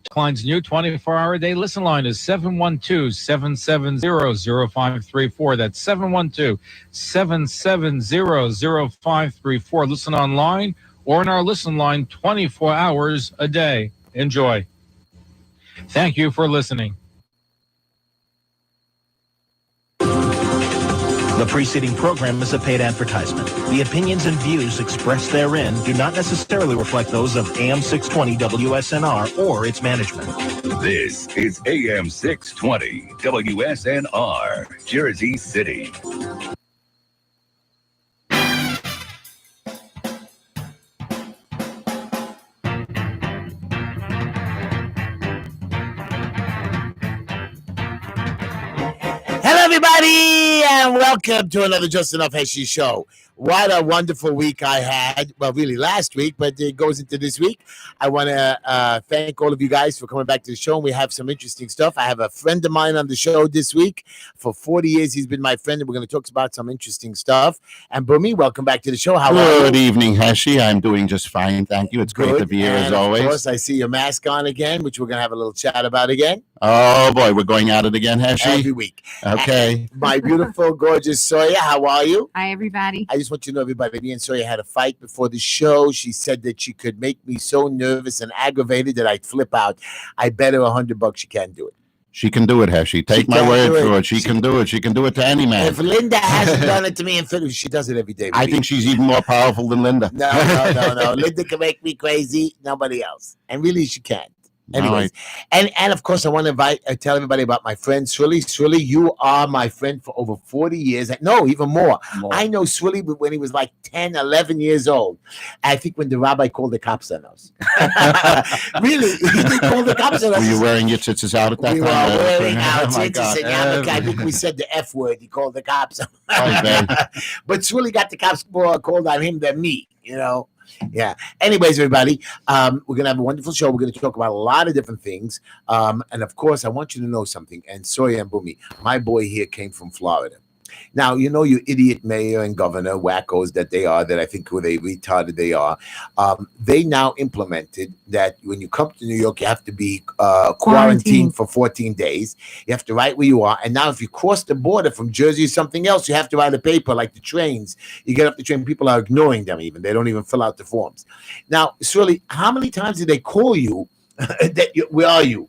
Klein's new 24-hour-a-day listen line is 712-770-0534. That's 712-770-0534. Listen online or in our listen line 24 hours a day. Enjoy. Thank you for listening. The preceding program is a paid advertisement. The opinions and views expressed therein do not necessarily reflect those of AM 620 WSNR or its management. This is AM 620 WSNR, Jersey City. Everybody, and welcome to another Just Enough Heshy show. What a wonderful week I had. Well, really last week, but it goes into this week. I want to thank all of you guys for coming back to the show. We have some interesting stuff. I have a friend of mine on the show this week. For 40 years, he's been my friend, and we're going to talk about some interesting stuff. And Bumi, welcome back to the show. How are you? Good evening, Heshy. I'm doing just fine. Thank you. It's great to be here, as always. Of course, I see your mask on again, which we're going to have a little chat about again. Oh, boy. We're going at it again, Heshy? Every week. Okay. My beautiful, gorgeous Soya, how are you? Hi, everybody. I just want you to know, everybody, me and Soya had a fight before the show. She said that she could make me so nervous and aggravated that I'd flip out. I bet her $100 she can't do it. She can do it, Heshy. Take my word for it. She can do it. She can do it to any man. If Linda hasn't done it to me in Philly, she does it every day. I think she's even more powerful than Linda. No. Linda can make me crazy. Nobody else. And really, she can't. Anyways, and of course, I want to tell everybody about my friend Swilly. Swilly, you are my friend for over 40 years. No, even more. I know Swilly when he was like 10, 11 years old. I think when the rabbi called the cops on us. Really, he did call the cops on us. Were you wearing your tzitzis out at that time? We were wearing our tzitzis. I think we said the F word. He called the cops. But Swilly got the cops more called on him than me, you know. Yeah. Anyways, everybody, we're going to have a wonderful show. We're going to talk about a lot of different things. And, of course, I want you to know something. And Soya and Bumi, my boy here came from Florida. Now, you know, your idiot mayor and governor, wackos that they are, that I think who they retarded they are, they now implemented that when you come to New York, you have to be quarantined for 14 days. You have to write where you are. And now if you cross the border from Jersey or something else, you have to write a paper like the trains. You get up the train, people are ignoring them even. They don't even fill out the forms. Now, Shirley, how many times did they call you? Where are you?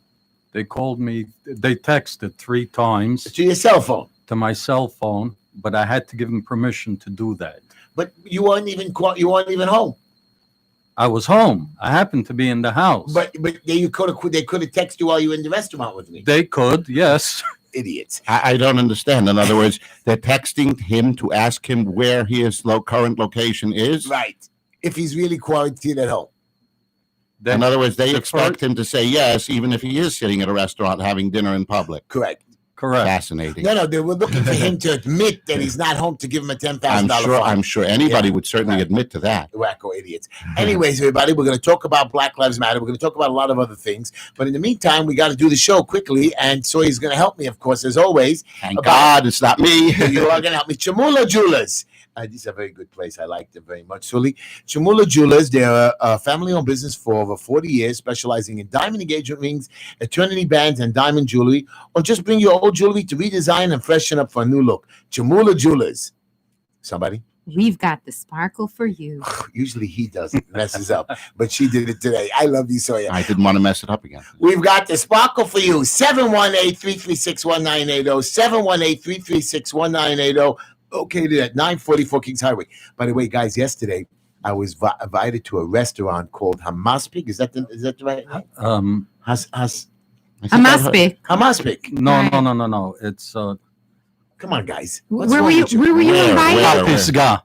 They called me, they texted 3 times. To your cell phone? To my cell phone, but I had to give them permission to do that. But you weren't even home. I was home. I happened to be in the house. But they could have texted you while you were in the restaurant with me. They could, yes. Idiots. I don't understand. In other words, they're texting him to ask him where his current location is. Right. If he's really quarantined at home. In other words, they expect him to say yes, even if he is sitting at a restaurant having dinner in public. Correct. Fascinating. No, they were looking for him to admit that he's not home to give him a $10,000 fine. I'm sure anybody would certainly admit to that. Wacko idiots. Anyways, everybody, we're going to talk about Black Lives Matter. We're going to talk about a lot of other things. But in the meantime, we got to do the show quickly. And Soy's going to help me, of course, as always. Thank God it's not me. You are going to help me. Chamula Jewelers. This is a very good place. I like them very much. Chamula Jewelers, they're a family-owned business for over 40 years, specializing in diamond engagement rings, eternity bands, and diamond jewelry, or just bring your old jewelry to redesign and freshen up for a new look. Chamula Jewelers. Somebody? We've got the sparkle for you. Usually he does it, messes up, but she did it today. I love you, Soya. I didn't want to mess it up again. We've got the sparkle for you. 718-336-1980. 718-336-1980. Located at 944 Kings Highway. By the way, guys, yesterday I was invited to a restaurant called Hamaspik. Is that the right name? Hamaspik. Hamaspik. No. It's come on, guys. Where were you invited? Hapisca.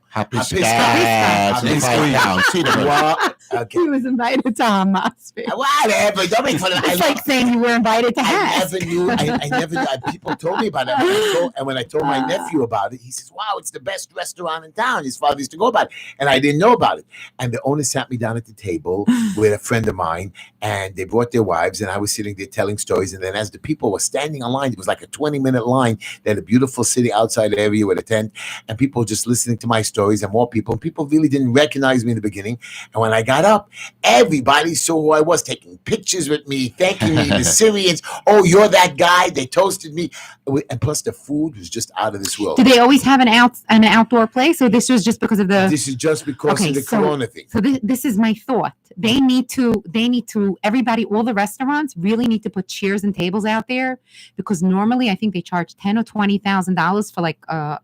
Okay. He was invited to Hamaspik. Whatever. Don't make fun of it. It's like saying you were invited to Hess. I never knew. People told me about it. And when I told my nephew about it, he says, wow, it's the best restaurant in town. His father used to go about it. And I didn't know about it. And the owner sat me down at the table with a friend of mine, and they brought their wives, and I was sitting there telling stories. And then as the people were standing in line, it was like a 20-minute line. They had a beautiful city outside area with a tent, and people were just listening to my story. stories and more people. And people really didn't recognize me in the beginning. And when I got up, everybody saw who I was, taking pictures with me, thanking me. The Syrians, oh, you're that guy. They toasted me. And plus the food was just out of this world. Do they always have an outdoor place, or this was just because of the? This is just because of the Corona thing. So this is my thought. They need to. Everybody, all the restaurants really need to put chairs and tables out there, because normally I think they charge $10,000 or $20,000 for like a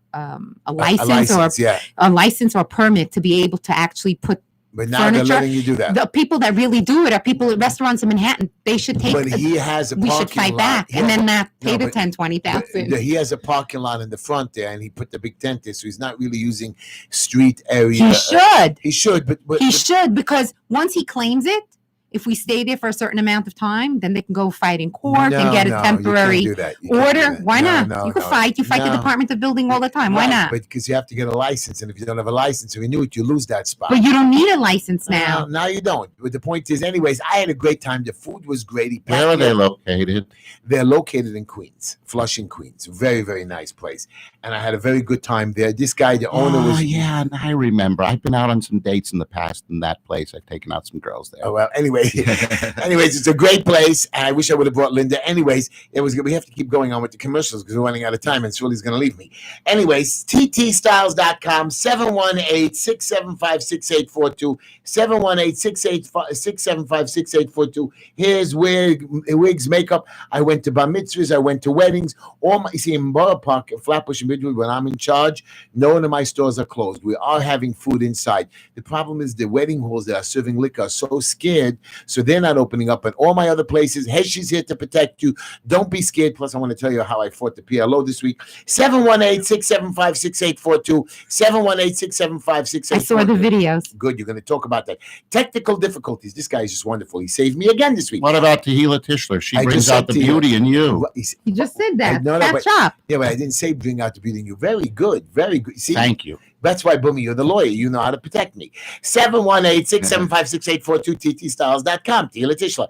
license, a license or a permit to be able to actually put. But now they're letting you do that. The people that really do it are people at restaurants in Manhattan. They should take. But he has a parking lot. We should fight back and then not pay the $10,000-$20,000. He has a parking lot in the front there, and he put the big tent there, so he's not really using street area. He should. He should, but he should, because once he claims it, if we stay there for a certain amount of time, then they can go fight in court and get a temporary order. Why not? You can fight. You fight the Department of Building all the time. Why not? But because you have to get a license, and if you don't have a license to renew it, you lose that spot. But you don't need a license now. Now you don't. But the point is, anyways, I had a great time. The food was great. Where are they located? They're located in Queens, Flushing, Queens. Very, very nice place. And I had a very good time there. This guy, the owner, was. Oh, yeah, I remember. I've been out on some dates in the past in that place. I've taken out some girls there. Oh, well, anyway. Anyways, it's a great place, and I wish I would have brought Linda. Anyways, we have to keep going on with the commercials because we're running out of time, and Shirley's going to leave me. Anyways, ttstyles.com, 718-675-6842, 718-675-6842. Here's wigs, makeup. I went to bar mitzvahs. I went to weddings. You see, in Borough Park, Flatbush, and Midwood, when I'm in charge, none of my stores are closed. We are having food inside. The problem is the wedding halls that are serving liquor are so scared, so they're not opening up. But all my other places, Heshy's here to protect you. Don't be scared. Plus, I want to tell you how I fought the PLO this week. 718-675-6842, 718-675-6842. I saw the videos. Good. You're going to talk about that. Technical difficulties. This guy is just wonderful. He saved me again this week. What about Tehila Tischler? She brings out the beauty in you. You just said that. But, shop. Yeah, but I didn't say bring out the beauty in you. Very good. Very good. See? Thank you. That's why, Boomy, you're the lawyer. You know how to protect me. 718-675-6842, ttstyles.com. Tehila Tischler.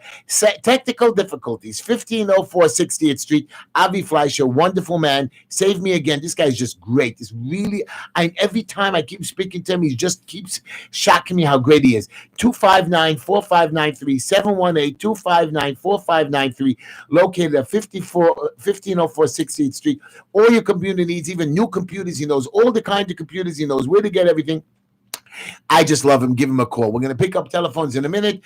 Technical difficulties, 1504 60th Street. Avi Fleischer, wonderful man. Saved me again. This guy's just great. It's really, every time I keep speaking to him, he just keeps shocking me how great he is. 259-4593, 718-259-4593, located at 1504 60th Street. All your computer needs, even new computers. He knows all the kinds of computers. He knows where to get everything. I just love him. Give him a call. We're going to pick up telephones in a minute.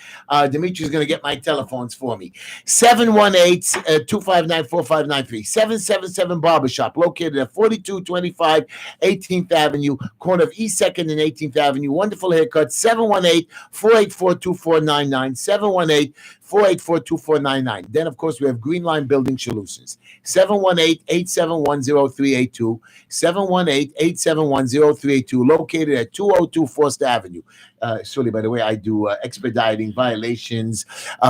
Dimitri's going to get my telephones for me. 718-259-4593. 777 Barbershop, located at 4225 18th Avenue, corner of East 2nd and 18th Avenue. Wonderful haircut. 718-484-2499. 718-484-2499. Then, of course, we have Green Line Building Solutions. 718-871-0382. 718-871-0382. Located at 202 Forster Avenue. Surely, by the way, I do expediting violations,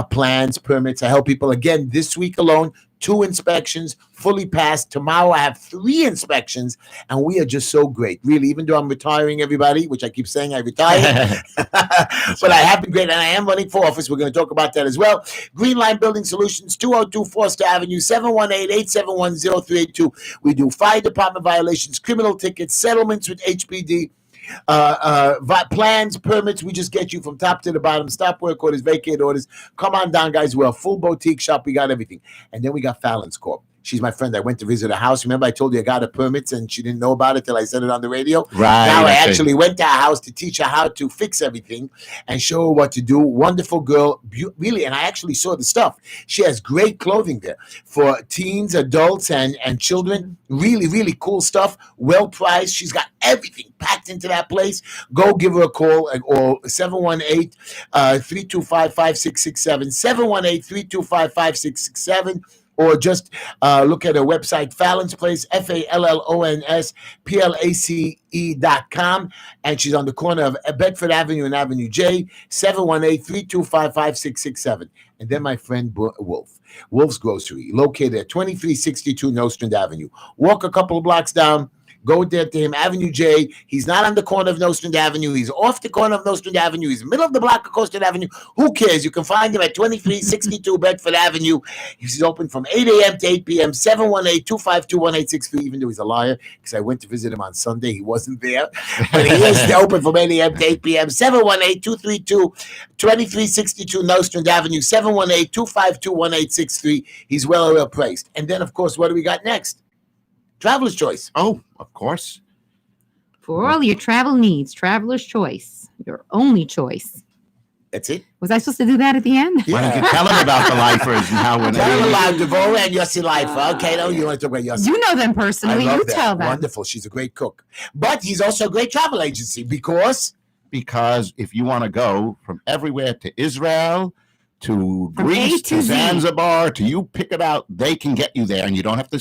plans, permits. I help people. Again, this week alone, 2 inspections, fully passed. Tomorrow I have 3 inspections, and we are just so great. Really, even though I'm retiring, everybody, which I keep saying I retired, but I have been great, and I am running for office. We're going to talk about that as well. Green Line Building Solutions, 202 Forster Avenue, 718-871-0382. We do fire department violations, criminal tickets, settlements with HPD, plans, permits. We just get you from top to the bottom. Stop work orders, vacate orders. Come on down, guys. We're a full boutique shop. We got everything. And then we got Fallon's Corp. She's my friend. I went to visit her house. Remember, I told you I got her permits and she didn't know about it till I said it on the radio. Right. Now I actually went to her house to teach her how to fix everything and show her what to do. Wonderful girl. Really, and I actually saw the stuff. She has great clothing there for teens, adults, and children. Really, really cool stuff. Well priced. She's got everything packed into that place. Go give her a call or 718-325-5667. 718-325-5667. Or just look at her website, Fallon's Place, FALLONSPLACE.com. And she's on the corner of Bedford Avenue and Avenue J, 718-325-5667. And then my friend Wolf's Grocery, located at 2362 Nostrand Avenue. Walk a couple of blocks down, Go there to him, Avenue J. He's not on the corner of Nostrand Avenue. He's off the corner of Nostrand Avenue. He's middle of the block of Coastal Avenue. Who cares? You can find him at 2362 Bedford Avenue. He's open from 8 a.m. to 8 p.m., 718-252-1863, even though he's a liar, because I went to visit him on Sunday. He wasn't there. But he is open from 8 a.m. to 8 p.m., 718-232-2362 Nostrand Avenue, 718-252-1863. He's well priced. And then, of course, what do we got next? Traveler's Choice. Oh, of course. For all your travel needs, Traveler's Choice, your only choice. That's it. Was I supposed to do that at the end? Why don't you tell him about the lifers and how when Tell him about Devorah and Yossi Lifer. Okay, no, you want to talk about Yossi. You know them personally. I love You that. tell them. Wonderful. She's a great cook. But he's also a great travel agency because if you want to go from everywhere to Israel, to From Greece, A to to Z. Zanzibar, to you pick it out, they can get you there, and you don't have to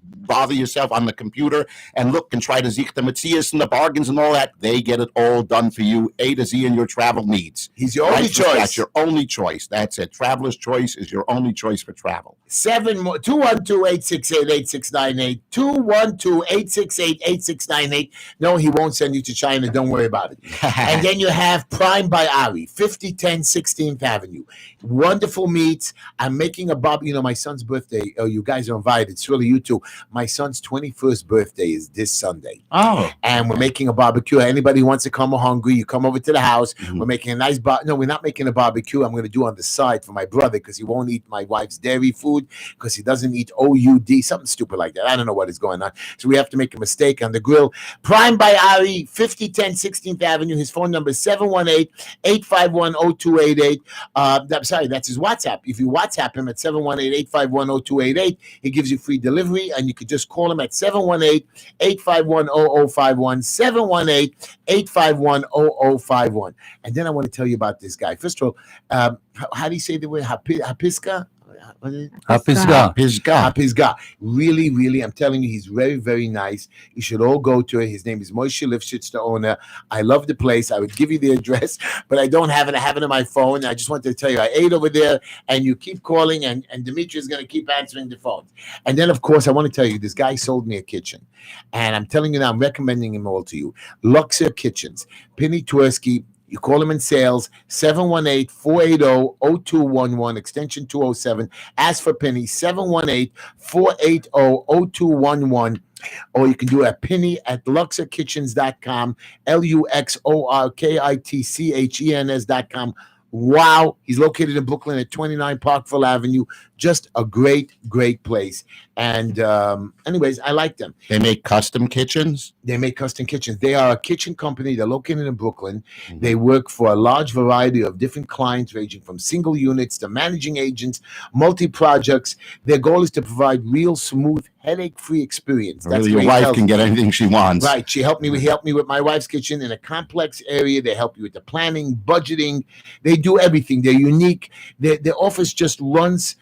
bother yourself on the computer and look and try to zeke the Metzias and the bargains and all that. They get it all done for you, A to Z, in your travel needs. he's your only choice. That's your only choice. That's it. Traveler's Choice is your only choice for travel. 212-868-8698. 212-868-8698. No, he won't send you to China. Don't worry about it. And then you have Prime by Ari, 5010 16th Avenue. Wonderful meats. I'm making a my son's birthday. Oh, you guys are invited. It's really you too. My son's 21st birthday is this Sunday. Oh. And we're making a barbecue. Anybody who wants to come hungry, you come over to the house. Mhm. We're making a nice No, we're not making a barbecue. I'm going to do on the side for my brother because he won't eat my wife's dairy food because he doesn't eat OUD, something stupid like that. I don't know what is going on. So we have to make a mistake on the grill. Prime by Ari, 5010 16th Avenue. His phone number is 718-851-0288. I'm sorry, that's his WhatsApp. If you WhatsApp him at 718-851-0288, he gives you free delivery, and you could just call him at 718-851-0051, 718-851-0051. And then I want to tell you about this guy. First of all, how do you say the word? Hapiska? Hapisga. Hapisga. Really, really, I'm telling you, he's very, very nice. You should all go to it. His name is Moshe Lifshitz, the owner. I love the place. I would give you the address, but I don't have it. I have it on my phone. I just wanted to tell you, I ate over there, and you keep calling, and Dimitri is going to keep answering the phone. And then, of course, I want to tell you, this guy sold me a kitchen. And I'm telling you now, I'm recommending him all to you. Luxor Kitchens. Penny Tversky. You call him in sales, 718-480-0211, extension 207. Ask for Penny, 718-480-0211. Or you can do it at Penny at luxorkitchens.com, LuxorKitchens.com. Wow. He's located in Brooklyn at 29 Parkville Avenue. Just a great, great place. And anyways, I like them. They make custom kitchens. They make custom kitchens. They are a kitchen company. They're located in Brooklyn. Mm-hmm. They work for a large variety of different clients, ranging from single units to managing agents, multi-projects. Their goal is to provide real, smooth, headache-free experience. That's really, your wife can get anything she wants. Right. He helped me with my wife's kitchen in a complex area. They help you with the planning, budgeting. They do everything. They're unique. Their office just runs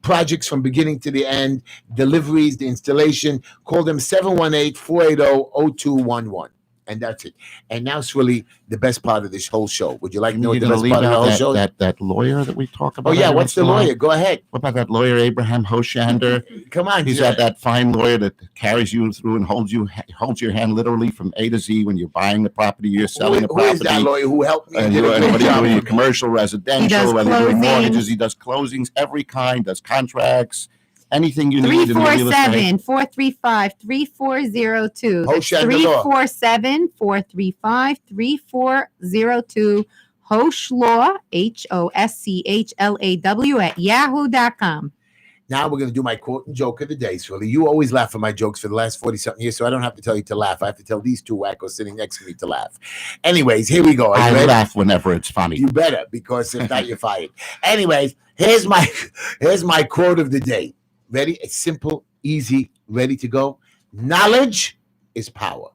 projects from beginning to the end, deliveries, the installation. Call them 718-480-0211. And that's it. And now it's really the best part of this whole show. Would you like to know what the best part of the whole show is? That lawyer that we talk about? Oh, yeah. What's the lawyer? Go ahead. What about that lawyer, Abraham Hoshander? Come on. He's that fine lawyer that carries you through and holds your hand literally from A to Z when you're buying the property, you're selling the property. Who is that lawyer who helped me? And whether you're doing commercial, residential, whether you're doing mortgages, he does closings, every kind, does contracts. Anything you need in real estate. 347-435-3402. 347-435-3402. Hoschlaw, HOSCHLAW at yahoo.com. Now we're going to do my quote and joke of the day. So you always laugh at my jokes for the last 40-something years, so I don't have to tell you to laugh. I have to tell these two wackos sitting next to me to laugh. Anyways, here we go. I laugh whenever it's funny. You better, because if not, you're fired. Anyways, here's my quote of the day. Ready? It's simple, easy, ready to go. Knowledge is power.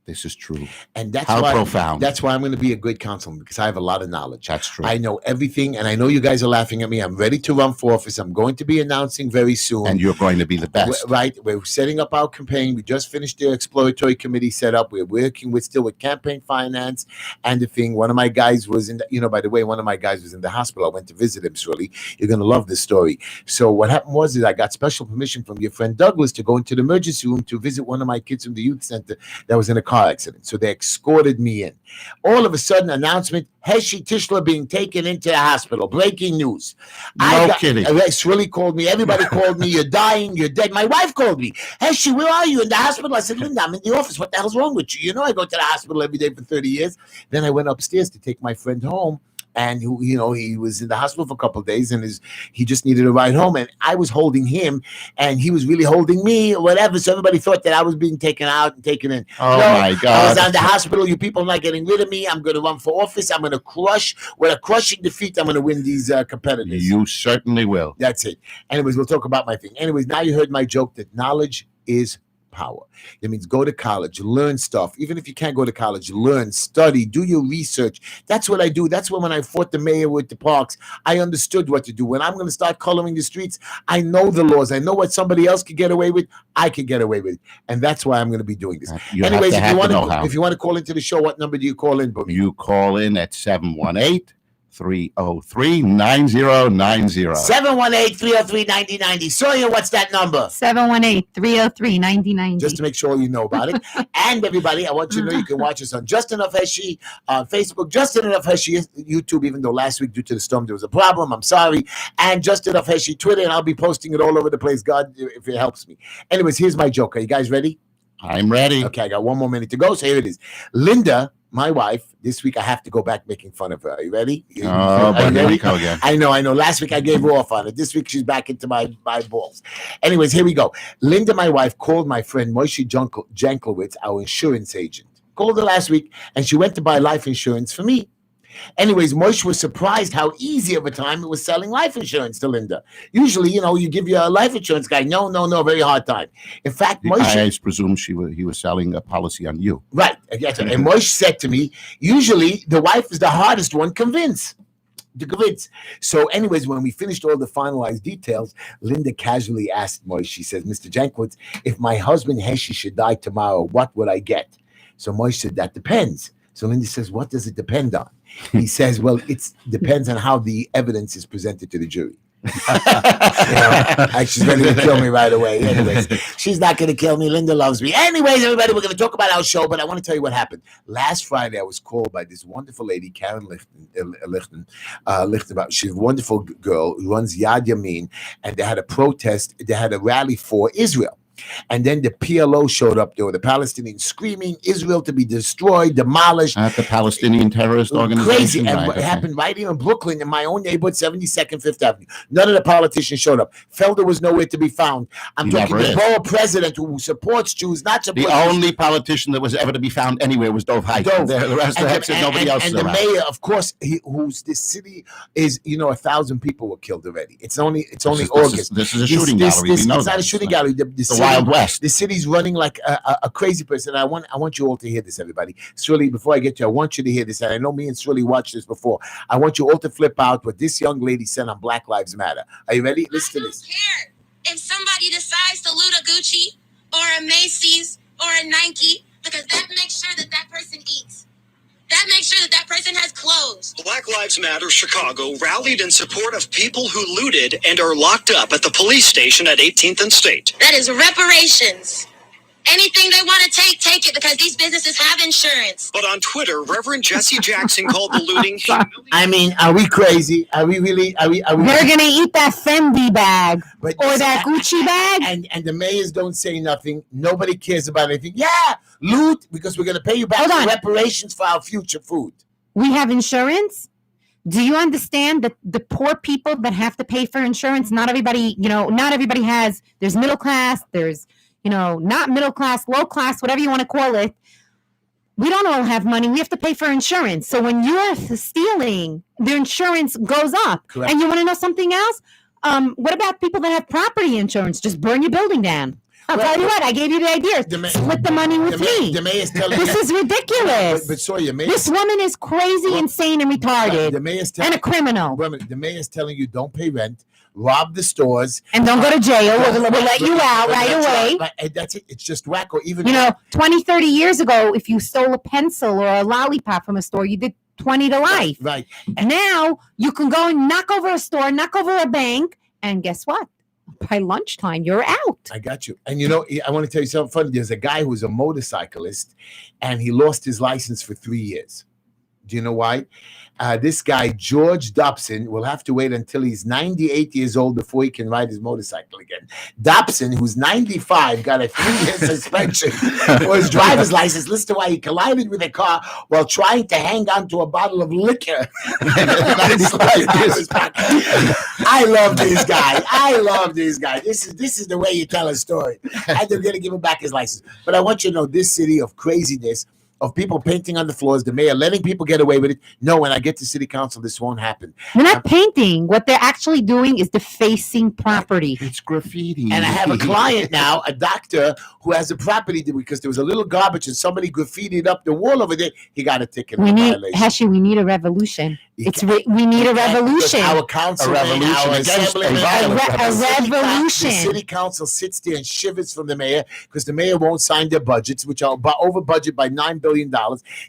This is true. And that's How why, profound. That's why I'm going to be a good councilman, because I have a lot of knowledge. That's true. I know everything, and I know you guys are laughing at me. I'm ready to run for office. I'm going to be announcing very soon. And you're going to be the best. Right. We're setting up our campaign. We just finished the exploratory committee set up. We're working still with campaign finance and the thing. One of my guys was by the way, one of my guys was in the hospital. I went to visit him, Shirley. You're going to love this story. So what happened was I got special permission from your friend Douglas to go into the emergency room to visit one of my kids from the youth center that was in a car accident. So they escorted me in. All of a sudden, announcement, Heshy Tischler being taken into the hospital. Breaking news. Kidding. Shirley called me. Everybody called me. You're dying. You're dead. My wife called me. Heshy, where are you? In the hospital? I said, Linda, I'm in the office. What the hell's wrong with you? You know I go to the hospital every day for 30 years. Then I went upstairs to take my friend home. And he was in the hospital for a couple of days, and he just needed a ride home. And I was holding him, and he was really holding me, or whatever. So everybody thought that I was being taken out and taken in. Oh my God! I was out in the hospital. You people are not getting rid of me. I'm going to run for office. I'm going to crush with a crushing defeat. I'm going to win these competitors. You certainly will. That's it. Anyways, we'll talk about my thing. Anyways, now you heard my joke that knowledge is power. That means go to college, learn stuff. Even if you can't go to college, learn, study, do your research. That's what I do. That's when I fought the mayor with the parks, I understood what to do. When I'm going to start coloring the streets, I know the laws. I know what somebody else could get away with, I could get away with. And that's why I'm going to be doing this. Anyways, if you want to call into the show, what number do you call in, Boomy? You call in at 718-303-9090. 718-303-9090. Sawyer, what's that number? 718-303-9090. Just to make sure you know about it. And everybody, I want you to know you can watch us on Just Enough Heshy on Facebook, Just Enough Heshy YouTube, even though last week due to the storm there was a problem. I'm sorry. And Just Enough Heshy Twitter, and I'll be posting it all over the place, God, if it helps me. Anyways, here's my joke. Are you guys ready? I'm ready. Okay, I got one more minute to go, so here it is. Linda, my wife, this week I have to go back making fun of her. Are you ready? Are you ready? Again. I know. Last week I gave her off on it. This week she's back into my balls. Anyways, here we go. Linda, my wife, called my friend Moshe Janklowitz, our insurance agent. Called her last week, and she went to buy life insurance for me. Anyways, Moshe was surprised how easy of a time it was selling life insurance to Linda. Usually, you give your life insurance guy, no, very hard time. In fact, Moshe... I presume he was selling a policy on you. Right. And Moshe said to me, usually the wife is the hardest one to convince. So anyways, when we finished all the finalized details, Linda casually asked Moshe, she says, Mr. Janklowitz, if my husband Heshy should die tomorrow, what would I get? So Moshe said, that depends. So Linda says, what does it depend on? He says, well, it depends on how the evidence is presented to the jury. She's ready to kill me right away. Anyways, she's not going to kill me. Linda loves me. Anyways, everybody, we're going to talk about our show, but I want to tell you what happened. Last Friday, I was called by this wonderful lady, Karen Lichten. She's a wonderful girl who runs Yad Yamin, and they had a protest. They had a rally for Israel. And then the PLO showed up there, the Palestinians screaming Israel to be destroyed, demolished. At the Palestinian terrorist organization. Crazy. And it happened right here in Brooklyn, in my own neighborhood, 72nd, 5th Avenue. None of the politicians showed up. Felder was nowhere to be found. I'm talking the borough president who supports Jews, not supports The only politician that was ever to be found anywhere was Dov Heiss. The rest of the nobody else. And the mayor, of course, who's this city is, 1,000 people were killed already. It's only August. This is a shooting gallery. It's not a shooting gallery. The Wild West. The city's running like a crazy person. I want you all to hear this, everybody. Shirley, before I get to you, I want you to hear this. And I know me and Shirley watched this before. I want you all to flip out what this young lady said on Black Lives Matter. Are you ready? Listen to this. I don't care if somebody decides to loot a Gucci or a Macy's or a Nike, because that makes sure that person eats. That makes sure that person has clothes. Black Lives Matter Chicago rallied in support of people who looted and are locked up at the police station at 18th and State. That is reparations. Anything they want to take it, because these businesses have insurance. But on Twitter, Reverend Jesse Jackson called the looting I mean, are we crazy? Are we really? Are we? They're gonna eat that Fendi bag or that Gucci bag. And the mayors don't say nothing. Nobody cares about anything. Yeah, loot, because we're gonna pay you back for reparations for our future food. We have insurance. Do you understand that the poor people that have to pay for insurance? Not everybody, not everybody has. There's middle class. There's not middle class, low class, whatever you want to call it. We don't all have money. We have to pay for insurance. So when you're stealing, the insurance goes up. Correct. And you want to know something else? What about people that have property insurance? Just burn your building down. I'll tell you what, I gave you the idea. Split the money with me. The mayor's telling This is ridiculous. But Sawyer, this woman is crazy, insane, and retarded, the mayor's and a criminal. The mayor's telling you don't pay rent, rob the stores, and don't go to jail. We'll let you out right away. That's it. It's just whack. Or even 20, 30 years ago, if you stole a pencil or a lollipop from a store, you did 20 to life. Right. And now you can go and knock over a store, knock over a bank, and guess what? By lunchtime, you're out. I got you. And I want to tell you something funny. There's a guy who's a motorcyclist, and he lost his license for 3 years. Do you know why? This guy, George Dobson, will have to wait until he's 98 years old before he can ride his motorcycle again. Dobson, who's 95, got a 3-year suspension for his driver's license. Listen to why he collided with a car while trying to hang on to a bottle of liquor. I love this guy. This is the way you tell a story. And they're going to give him back his license. But I want you to know this city of craziness, of people painting on the floors, the mayor letting people get away with it. No, when I get to city council, this won't happen. They're not painting. What they're actually doing is defacing property. It's graffiti. And I have a client now, a doctor, who has a property because there was a little garbage and somebody graffitied up the wall over there. He got a ticket. We need a revolution. We need a revolution. Our council, a revolution. The city council sits there and shivers from the mayor because the mayor won't sign their budgets, which are over budget by $9 billion.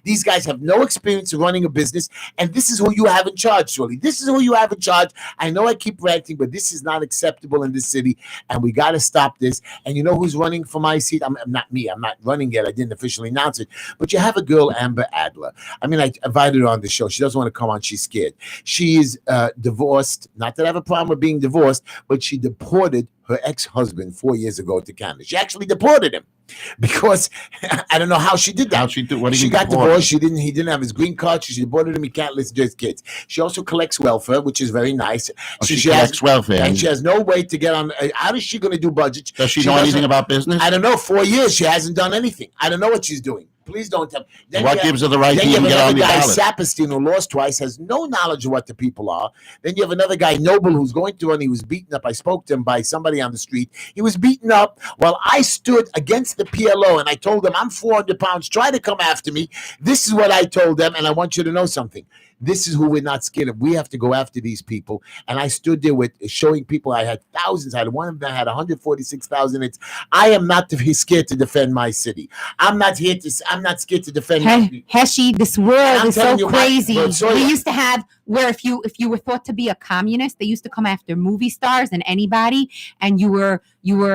These guys have no experience of running a business, and this is who you have in charge, Shirley. This is who you have in charge. I know I keep ranting, but this is not acceptable in this city, and we got to stop this. And you know who's running for my seat? I'm not me. I'm not running yet. I didn't officially announce it. But you have a girl, Amber Adler. I mean, I invited her on the show. She doesn't want to come on. She's scared. She is divorced. Not that I have a problem with being divorced, but she deported her ex-husband 4 years ago to Canada. She actually deported him because I don't know how she did that. How she did? What did she he got deport? divorced. He didn't have his green card. She deported him. He can't listen to his kids. She also collects welfare, which is very nice. She collects welfare, and she has no way to get on. How is she going to do budgets? Does she know anything about business? I don't know. 4 years she hasn't done anything. I don't know what she's doing. Please don't tell me. What gives her the right to even get on the ballot? Saperstein, who lost twice, has no knowledge of what the people are. Then you have another guy, Noble, who's going to run. He was beaten up. I spoke to him by somebody on the street. He was beaten up while I stood against the PLO, and I told them, I'm 400 pounds. Try to come after me. This is what I told them, and I want you to know something. This is who we're not scared of. We have to go after these people. And I stood there with showing people. I had thousands. I had one of them had 146,000 hits. I am not scared to defend my city. I'm not scared to defend. Heshy, this world is so crazy. We used to have where if you were thought to be a communist, they used to come after movie stars and anybody, and you were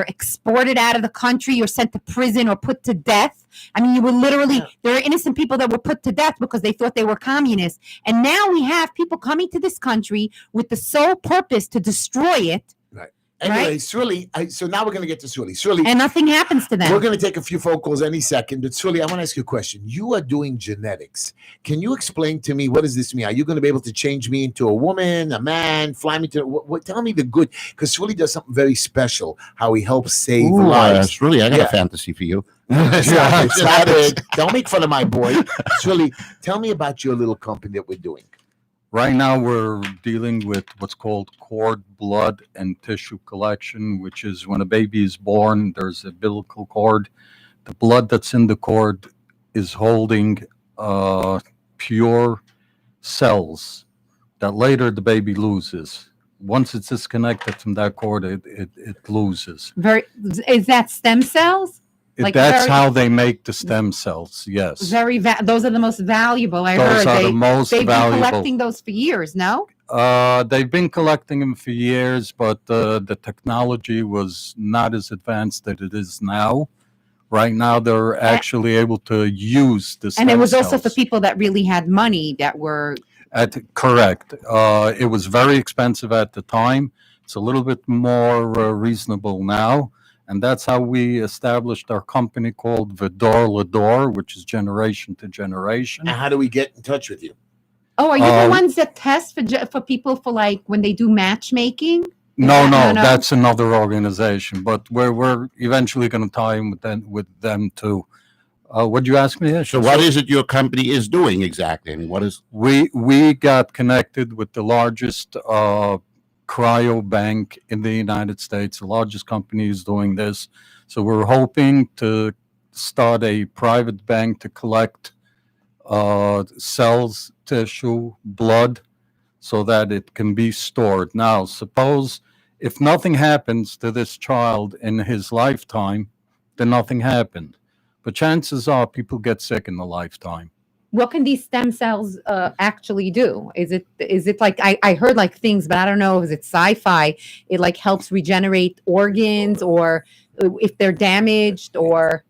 exported out of the country or sent to prison or put to death. I mean, you were literally, there are innocent people that were put to death because they thought they were communists. And now we have people coming to this country with the sole purpose to destroy it. Right. Anyway, Shirley, so now we're going to get to Shirley. Shirley. And nothing happens to them. We're going to take a few phone calls any second. But Shirley, I want to ask you a question. You are doing genetics. Can you explain to me, what does this mean? Are you going to be able to change me into a woman, a man, fly me to, tell me the good, because Shirley does something very special, how he helps save lives. Shirley, I got a fantasy for you. Stop it. Don't make fun of my boy. Shirley, tell me about your little company that we're doing. Right now, we're dealing with what's called cord blood and tissue collection, which is when a baby is born, there's a umbilical cord. The blood that's in the cord is holding pure cells that later the baby loses. Once it's disconnected from that cord, it loses. Is that stem cells? That's how they make the stem cells. Yes. Those are the most valuable. They've been collecting those for years. No. They've been collecting them for years, but the technology was not as advanced as it is now. Right now, they're actually able to use the stem cells. And it was also for people that really had money that were. Correct. It was very expensive at the time. It's a little bit more reasonable now. And that's how we established our company called Vidor Lador, which is generation to generation. And how do we get in touch with you? Oh, are you the ones that test for people for like when they do matchmaking? No, that's another organization. But we're eventually going to tie in with them too. What did you ask me? So what is it your company is doing exactly? I mean, what is... We got connected with the largest cryobank in the United States. The largest company is doing this. So we're hoping to start a private bank to collect cells, tissue, blood, so that it can be stored. Now, suppose if nothing happens to this child in his lifetime, then nothing happened. But chances are people get sick in the lifetime. What can these stem cells actually do? Is it like I heard like things, but I don't know if it's sci-fi. It like helps regenerate organs, or if they're damaged, or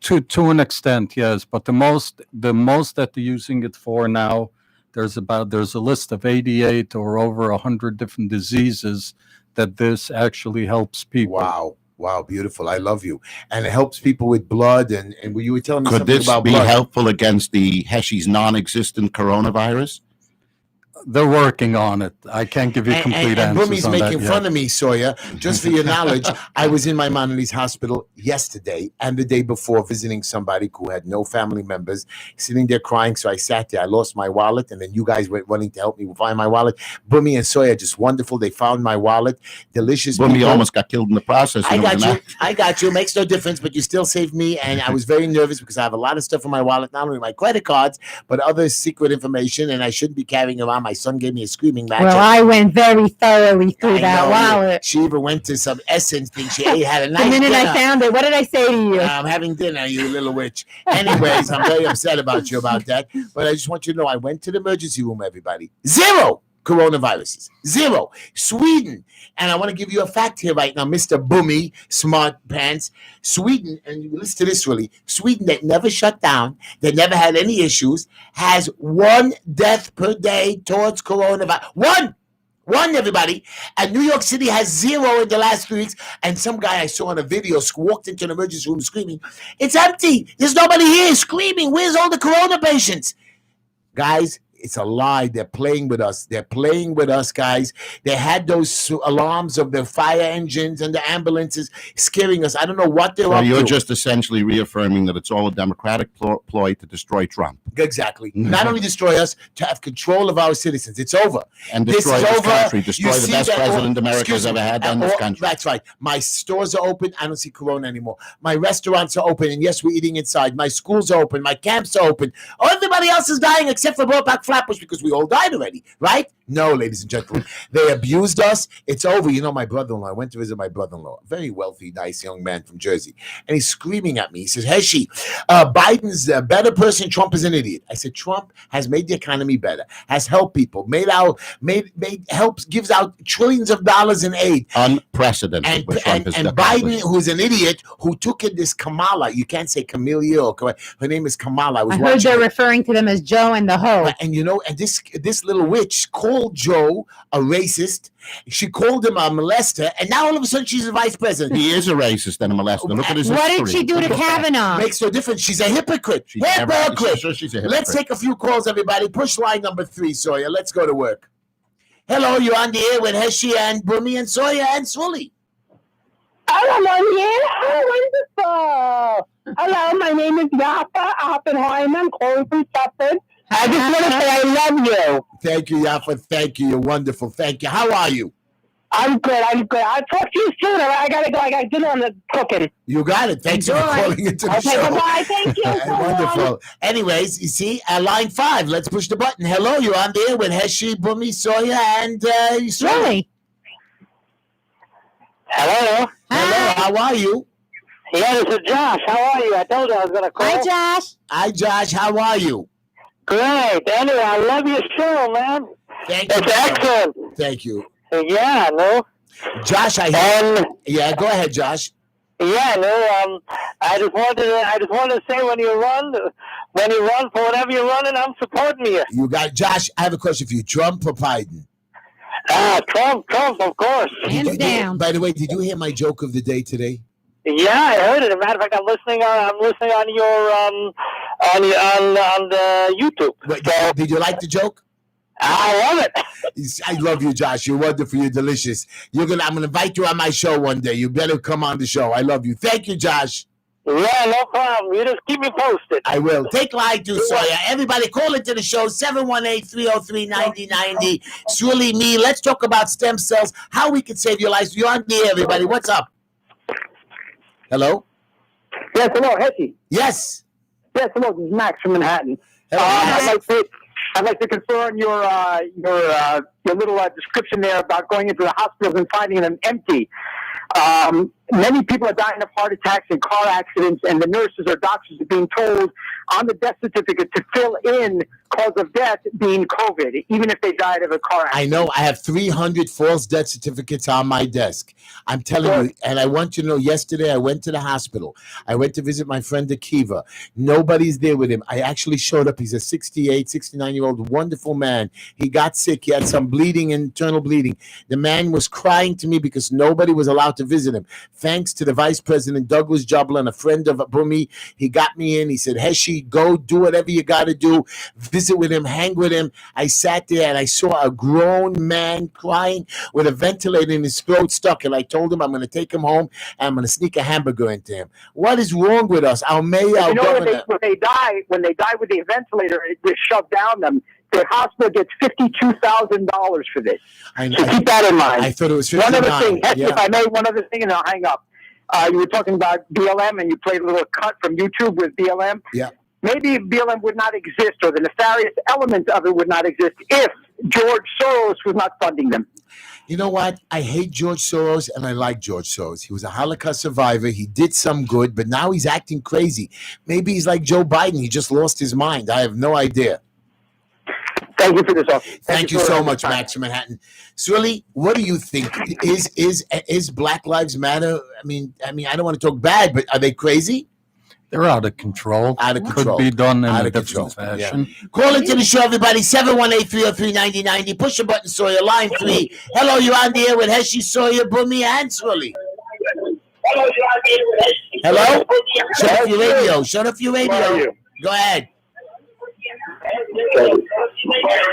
To an extent, yes. But the most that they're using it for now, there's a list of 88 or over 100 different diseases that this actually helps people. Wow, beautiful. I love you. And it helps people with blood. And you were telling me Could something this about be blood. helpful against the Heshy's non-existent coronavirus? They're working on it. I can't give you complete and answers Bumi's on that making yet. fun of me, Sawyer. Just for your knowledge, I was in my Mondelez hospital yesterday and the day before visiting somebody who had no family members, sitting there crying. So I sat there. I lost my wallet, and then you guys went running to help me find my wallet. Bumi and Sawyer, just wonderful. They found my wallet. Delicious. Bumi people. almost got killed in the process. I got you. Makes no difference, but you still saved me. And I was very nervous because I have a lot of stuff in my wallet, not only my credit cards, but other secret information. And I shouldn't be carrying around. My son gave me a screaming match. well, I went very thoroughly through that wallet. She even went to some Essence thing. She had a nice The minute dinner. I found it, what did I say to you? I'm having dinner, you little witch. Anyways, I'm very upset about you about that. But I just want you to know I went to the emergency room, everybody. 0 coronaviruses. 0. Sweden. And I want to give you a fact here right now, Mr. Boomy, Smart Pants. Sweden, and you listen to this really, Sweden that never shut down, that never had any issues, has 1 death per day towards coronavirus. One, everybody. And New York City has 0 in the last 3 weeks. And some guy I saw in a video walked into an emergency room screaming, "It's empty. There's nobody here," screaming. "Where's all the corona patients?" Guys, it's a lie. They're playing with us. They're playing with us, guys. They had those alarms of the fire engines and the ambulances scaring us. I don't know what they're up You're to. just essentially reaffirming that it's all a Democratic ploy to destroy Trump. Exactly. Not only destroy us, to have control of our citizens. It's over. And This destroy is this over. country, You destroy the see best that president America's excuse me, ever had in this country. That's right. My stores are open. I don't see corona anymore. My restaurants are open. And yes, we're eating inside. My schools are open. My camps are open. Everybody else is dying except for Brokeback Flatbush because we all died already, right? No, ladies and gentlemen. They abused us. It's over. You know, my brother-in-law, I went to visit my brother-in-law, a very wealthy, nice young man from Jersey. And he's screaming at me. He says, "Heshy, Biden's a better person. Trump is an idiot." I said, Trump has made the economy better, has helped people, helps, gives out trillions of dollars in aid. Unprecedented. And, what Trump and, has and accomplished. Biden, who's an idiot, who took in this Kamala. You can't say Camellia or her name is Kamala. I heard they're referring to them as Joe and the Ho. And you know, and this little witch called Joe a racist. She called him a molester, and now all of a sudden she's a vice president. He is a racist and a molester. Look at his What history. did she do to Kavanaugh? Makes no difference. She's a hypocrite. She's a hypocrite. She's a hypocrite. Let's take a few calls, everybody. Push line number 3, Sawyer. Let's go to work. Hello, you're on the air with Heshy and Bumi and Sawyer and Sully. I'm on here. Oh, wonderful. Hello, my name is Yaffa Oppenheimer. I'm calling from Suffolk. I just want to say I love you. Thank you, Yaffa. Thank you. You're wonderful. Thank you. How are you? I'm good. I'll talk to you soon. I gotta go. I got dinner on the cooking. You got it. Thanks for calling into the Okay, show. bye-bye. Thank you. Wonderful. Anyways, you see, line 5. Let's push the button. Hello, you're on the air with Heshy, Bumi, Sawyer, and Really? Hello. Hello, how are you? Yeah, this is Josh. How are you? I told you I was gonna call. Hi, Josh. Hi, Josh. How are you? Great. Anyway, I love your show, man. Thank you. It's excellent. Thank you. Yeah, no. Josh, yeah, go ahead, Josh. Yeah, no. I just wanted to say when you run for whatever you're running, I'm supporting you. You got Josh. I have a question for you. Trump or Biden? Trump, of course. Hands down. By the way, did you hear my joke of the day today? Yeah, I heard it. As a matter of fact, I'm listening on your on the YouTube. Wait, did you like the joke? I love it. I love you, Josh. You're wonderful. You're delicious. I'm gonna invite you on my show one day. You better come on the show. I love you. Thank you, Josh. Yeah, no problem. You just keep me posted. I will. Take line too, Sawyer. Everybody call into the show, 718-303-9090. It's really me. Let's talk about stem cells, how we can save your lives. You're on the air, everybody. What's up? Hello? Yes, hello, Heshy. Yes. Yes, hello. This is Max from Manhattan. Hello, I'd like to confirm your little description there about going into the hospitals and finding them empty. Many people are dying of heart attacks and car accidents, and the nurses or doctors are being told on the death certificate to fill in cause of death being COVID, even if they died of a car accident. I know. I have 300 false death certificates on my desk. I'm telling you, and I want you to know, yesterday I went to the hospital. I went to visit my friend Akiva. Nobody's there with him. I actually showed up. He's a 68, 69-year-old wonderful man. He got sick. He had some bleeding, internal bleeding. The man was crying to me because nobody was allowed to visit him. Thanks to the Vice President, Douglas Jublin, a friend of Bumi, he got me in. He said, Heshy, go do whatever you got to do. Visit with him, hang with him. I sat there and I saw a grown man crying with a ventilator in his throat stuck. And I told him I'm going to take him home and I'm going to sneak a hamburger into him. What is wrong with us? Our mayor, our governor. When they die with the ventilator, it gets shoved down them. The hospital gets $52,000 for this. I know. So keep that in mind. I thought it was 59. $59. One other thing, Yeah. if I may, one other thing, and I'll hang up. You were talking about BLM, and you played a little cut from YouTube with BLM. Yeah. Maybe BLM would not exist, or the nefarious element of it would not exist if George Soros was not funding them. You know what? I hate George Soros and I like George Soros. He was a Holocaust survivor. He did some good, but now he's acting crazy. Maybe he's like Joe Biden. He just lost his mind. I have no idea. Thank you for this offer. Thank you so much, Max from Manhattan. Swilly, what do you think? Is Black Lives Matter? I mean, I don't want to talk bad, but are they crazy? They're out of control. Out of control. Could be done in Out a of control. different fashion. Yeah. Call into the show, everybody. 718-303-9090. Push the button, Sawyer. Line 3. Hello, you're on the air with Heshy, Sawyer, Bumi, and Swilly. Hello? Shut off your radio. Shut off your radio. Go ahead.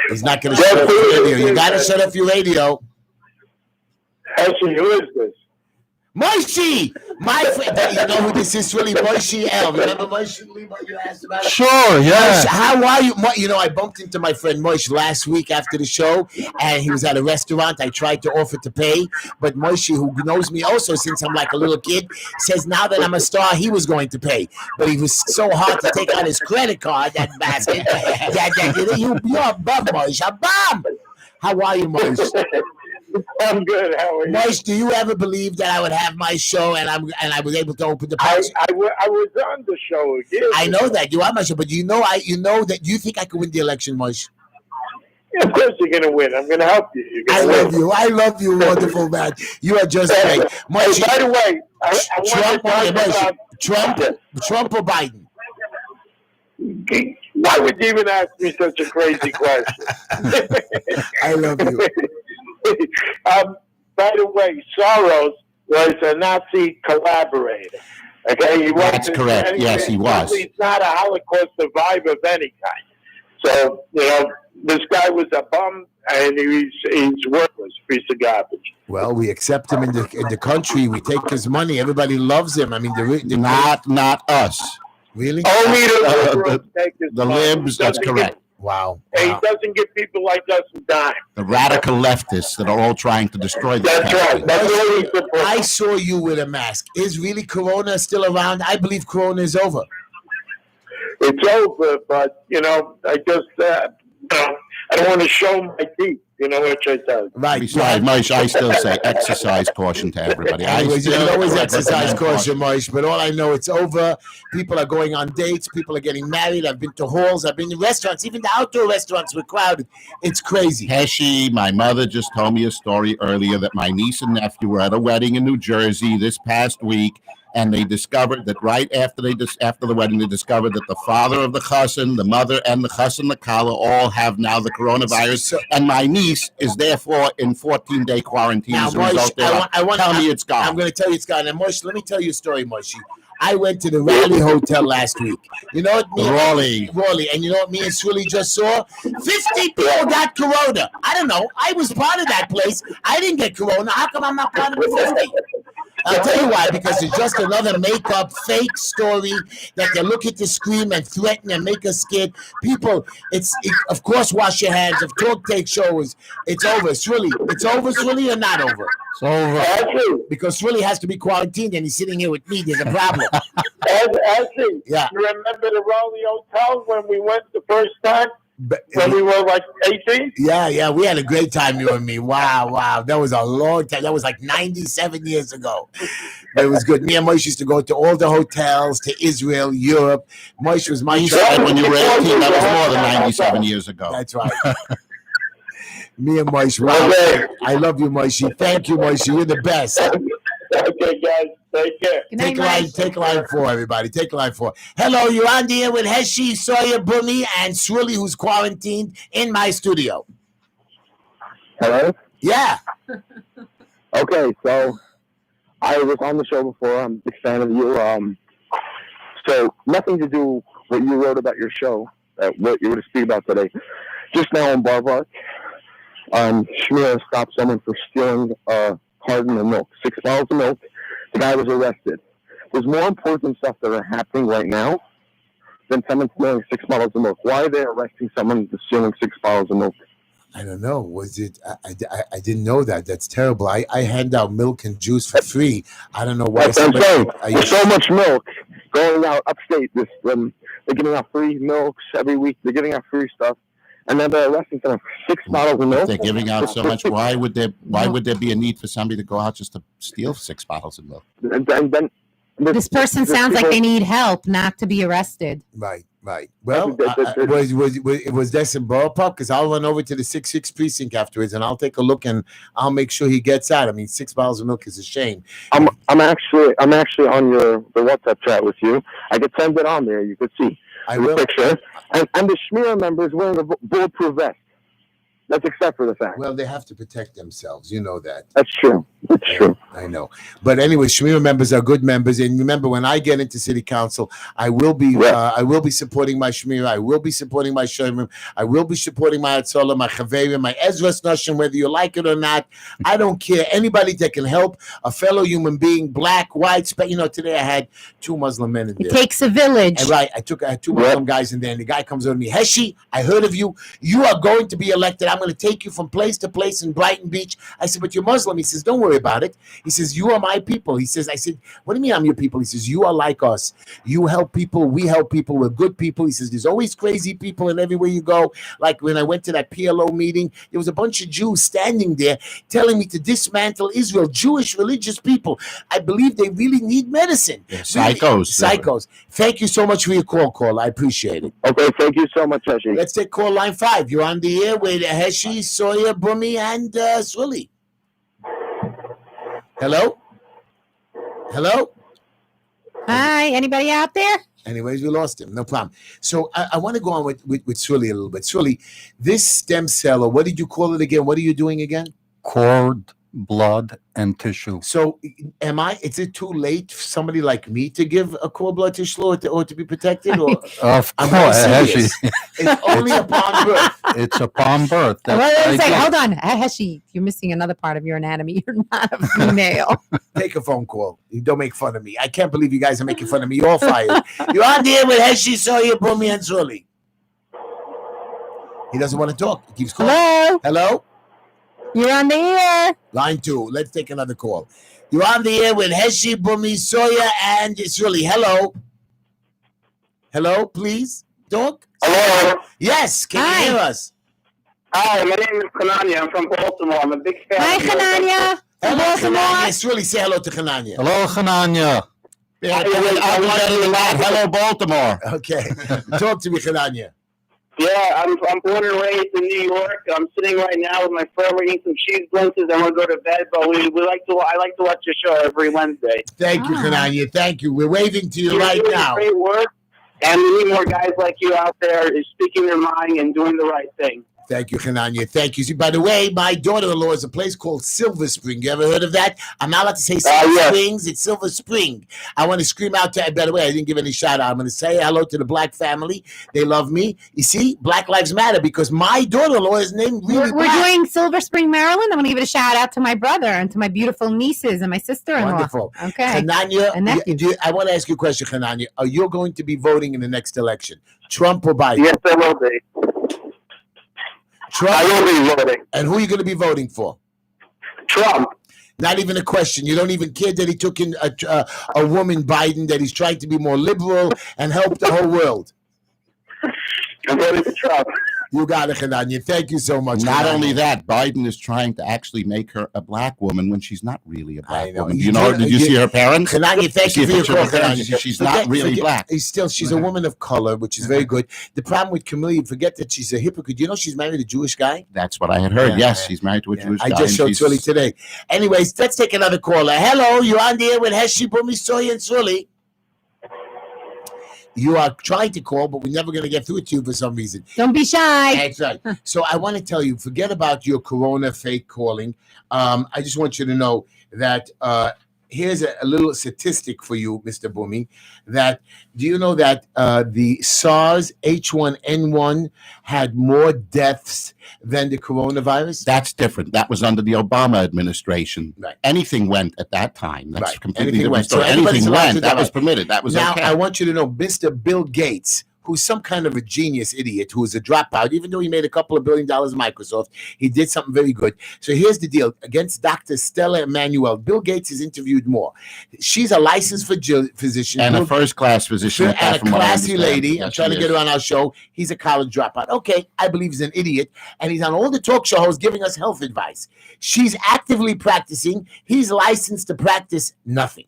He's not going to shut off your radio. You got to shut off your radio. Actually, who is this? Moishi, my friend. You know who this is? Really, Moishi L. Remember Moishi? You asked about it? Sure, yeah. Moishi, how are you? You know, I bumped into my friend Moish last week after the show, and he was at a restaurant. I tried to offer to pay, but Moishi, who knows me also since I'm like a little kid, says now that I'm a star, he was going to pay, but he was so hard to take out his credit card, that basket. You're a bum, Moish, a bum. How are you, Moish? I'm good. How are you? Moish, do you ever believe that I would have my show and I was able to open the pouch? I was on the show. I know that you are my show, but you know that you think I could win the election, Moish. Of course you're going to win. I'm going to help you. I love you, wonderful man. You are just great. Moish, by the way, Trump or Biden? Why would you even ask me such a crazy question? I love you. By the way, Soros was a Nazi collaborator. Okay, That's correct. Yes, he was. He's not a Holocaust survivor of any kind. So, this guy was a bum, and he's worthless, piece of garbage. Well, we accept him in the country. We take his money. Everybody loves him. I mean, not us. Really? Only the liberals take his the money. libs. That's correct. Wow. He doesn't give people like us a dime. The radical leftists that are all trying to destroy the That's country. right. That's what he's supposed. I saw you with a mask. Is really Corona still around? I believe Corona is over. It's over, but I just I don't want to show my teeth. Which I tell you. Right. Besides, Moish, I still say exercise caution to everybody. Anyways, you can always exercise recommend caution, Moish, but all I know, it's over. People are going on dates. People are getting married. I've been to halls. I've been to restaurants. Even the outdoor restaurants were crowded. It's crazy. Heshy, my mother just told me a story earlier that my niece and nephew were at a wedding in New Jersey this past week, and they discovered that right after the wedding, they discovered that the father of the chassan, the mother, and the chassan, the kala, all have now the coronavirus, and my niece is therefore in 14-day quarantine Now, as a result thereof. Tell me it's gone. I'm going to tell you it's gone. And Moish, let me tell you a story, Moishi. I went to the Raleigh Hotel last week. You know what? Raleigh. And you know what me and Swilly just saw? 50 people got corona. I don't know. I was part of that place. I didn't get corona. How come I'm not part of the 50? I'll tell you why, because it's just another make-up fake story that they look at the screen and threaten and make us scared. People, of course, wash your hands. If talk take shows, it's over. It's over, Swilly, or not over? It's over. Because Swilly has to be quarantined and he's sitting here with me. There's a problem. Actually, Yeah. you remember the Raleigh Hotel when we went the first time? When we were like 18? Yeah, we had a great time, you and me. Wow. That was a long time. That was like 97 years ago. But it was good. Me and Moshe used to go to all the hotels, to Israel, Europe. Moshe was my You said when you were 18, that was more than 97 years ago. That's right. Me and Moshe. Wow. I love you, Moshe. Thank you, Moshe. You're the best. Okay, guys. Take care. Good night, Take line 4, everybody. Take line 4. Hello, you're on the air with Heshy, Sawyer, Bumi, and Swilly, who's quarantined in my studio. Hello? Yeah. Okay, so I was on the show before. I'm a big fan of you. So nothing to do what you wrote about your show, what you were to speak about today. Just now in Barbark, Shmira stopped someone for stealing a carton of milk, 6 bottles of milk. The guy was arrested. There's more important stuff that are happening right now than someone stealing 6 bottles of milk. Why are they arresting someone for stealing 6 bottles of milk? I don't know. Was it? I didn't know that. That's terrible. I hand out milk and juice for free. I don't know why. That's what I'm saying. There's so much milk going out upstate. They're giving out free milks every week. They're giving out free stuff. And then they're arresting someone for 6 bottles of milk. If they're giving out so much, why would there be a need for somebody to go out just to steal 6 bottles of milk? And then This person sounds like they need help, not to be arrested. Right. Well, was this in Borough Park? Because I'll run over to the 6-6 precinct afterwards, and I'll take a look, and I'll make sure he gets out. I mean, 6 bottles of milk is a shame. I'm actually on the WhatsApp chat with you. I could send it on there. You could see the picture. And the Shmira member is wearing a bulletproof vest. That's except for the fact. Well, they have to protect themselves. You know that. That's true. That's true. I know. But anyway, Shmira members are good members. And remember, when I get into city council, I will be supporting my Shmira. I will be supporting my Shomrim. I will be supporting my Atzola, my Chaverim, my Ezras Nashim, whether you like it or not. I don't care. Anybody that can help a fellow human being, black, white, today I had 2 Muslim men in there. It takes a village. And I had 2 Muslim guys in there, and the guy comes over to me, Heshy, I heard of you. You are going to be elected. I'm going to take you from place to place in Brighton Beach. I said, but you're Muslim. He says, don't worry about it. He says, you are my people. I said, what do you mean I'm your people? He says, you are like us. You help people. We help people. We're good people. He says, there's always crazy people, and everywhere you go, like when I went to that PLO meeting, there was a bunch of Jews standing there telling me to dismantle Israel, Jewish religious people. I believe they really need medicine. Yeah, psychos. Thank you so much for your call. I appreciate it. Okay, thank you so much, Heshy. Let's take call line 5. You're on the air with Heshy, Sawyer, Bumi, and Swilly. Hello? Hi, anybody out there? Anyways, we lost him. No problem. So I want to go on with Swilly a little bit. Swilly, this stem cell, or what did you call it again? What are you doing again? Cord, blood, and tissue. So is it too late for somebody like me to give a cord blood tissue or to be protected? Or Of I'm course, serious. It's only upon birth. It's upon birth. Hold on, Heshy, you're missing another part of your anatomy. You're not a female. Take a phone call. You don't make fun of me. I can't believe you guys are making fun of me. You're all fired. You're on the air with Heshy, Sawyer, Bumi, and Swilly. He doesn't want to talk. He keeps calling. Hello? You're on the air. Line 2. Let's take another call. You're on the air with Heshy, Bumi, Sawyer, and Swilly. Hello, please. Talk. Hello. Yes. Can you hear us? Hi, my name is Kananya. I'm from Baltimore. I'm a big fan. Hi, Kananya. Hello, Kananya. Swilly, say hello to Kananya. Hello, Hananya. Hello, Baltimore. Okay. Talk to me, Kananya. Yeah, I'm born and raised in New York. I'm sitting right now with my friend. We're eating some cheese blintzes and we'll go to bed. But I like to watch your show every Wednesday. Thank you, Kananya. Thank you. We're waving to you right now. Great work, and we need more guys like you out there speaking their mind and doing the right thing. Thank you, Hananya. Thank you. See, by the way, my daughter-in-law is a place called Silver Spring. You ever heard of that? I'm not allowed to say Silver yes. Springs. It's Silver Spring. I want to scream out to. By the way, I didn't give any shout out. I'm going to say hello to the black family. They love me. You see, Black Lives Matter because my daughter-in-law is named really. We're doing Silver Spring, Maryland. I'm going to give it a shout out to my brother and to my beautiful nieces and my sister-in-law. Wonderful. Okay. Hananya, And nephew. I want to ask you a question, Hananya. Are you going to be voting in the next election? Trump or Biden? Yes, I will be. Trump. I will be voting. And who are you going to be voting for? Trump. Not even a question. You don't even care that he took in a woman, Biden, that he's trying to be more liberal and help the whole world. I'm voting for Trump. You got it, Hananya. Thank you so much. Not Hananya. only that, Biden is trying to actually make her a black woman when she's not really a black know. woman. Did you see her parents? Hananya, thank you for your call, Hananya. She's not really black. She's a woman of color, which is very good. The problem with Camilla, forget that she's a hypocrite. You know she's married a Jewish guy? That's what I had heard. Yeah, Yes, she's married to a Jewish guy. I just showed Sully today. Anyways, let's take another caller. Hello, you're on the air with Heshy, Bumi, Soy, and Sully. You are trying to call, but we're never going to get through to you for some reason. Don't be shy. That's right. So I want to tell you, forget about your corona fake calling. I just want you to know that here's a little statistic for you, Mr. Bumi, that do you know that the SARS H1N1 had more deaths than the coronavirus? That's different. That was under the Obama administration. Right. Anything went at that time. That's Right. completely Anything different went. story. So anybody's Anything allowed to went. That die. was permitted. That was Now, okay. I want you to know, Mr. Bill Gates, who's some kind of a genius idiot, who's a dropout, even though he made a couple of $1 billion at Microsoft, he did something very good. So here's the deal. Against Dr. Stella Emanuel, Bill Gates is interviewed more. She's a licensed physician. And a first-class physician. And a from what I classy understand. lady. Yes, I'm trying to she get is. her on our show. He's a college dropout. Okay, I believe he's an idiot. And he's on all the talk show hosts giving us health advice. She's actively practicing. He's licensed to practice nothing.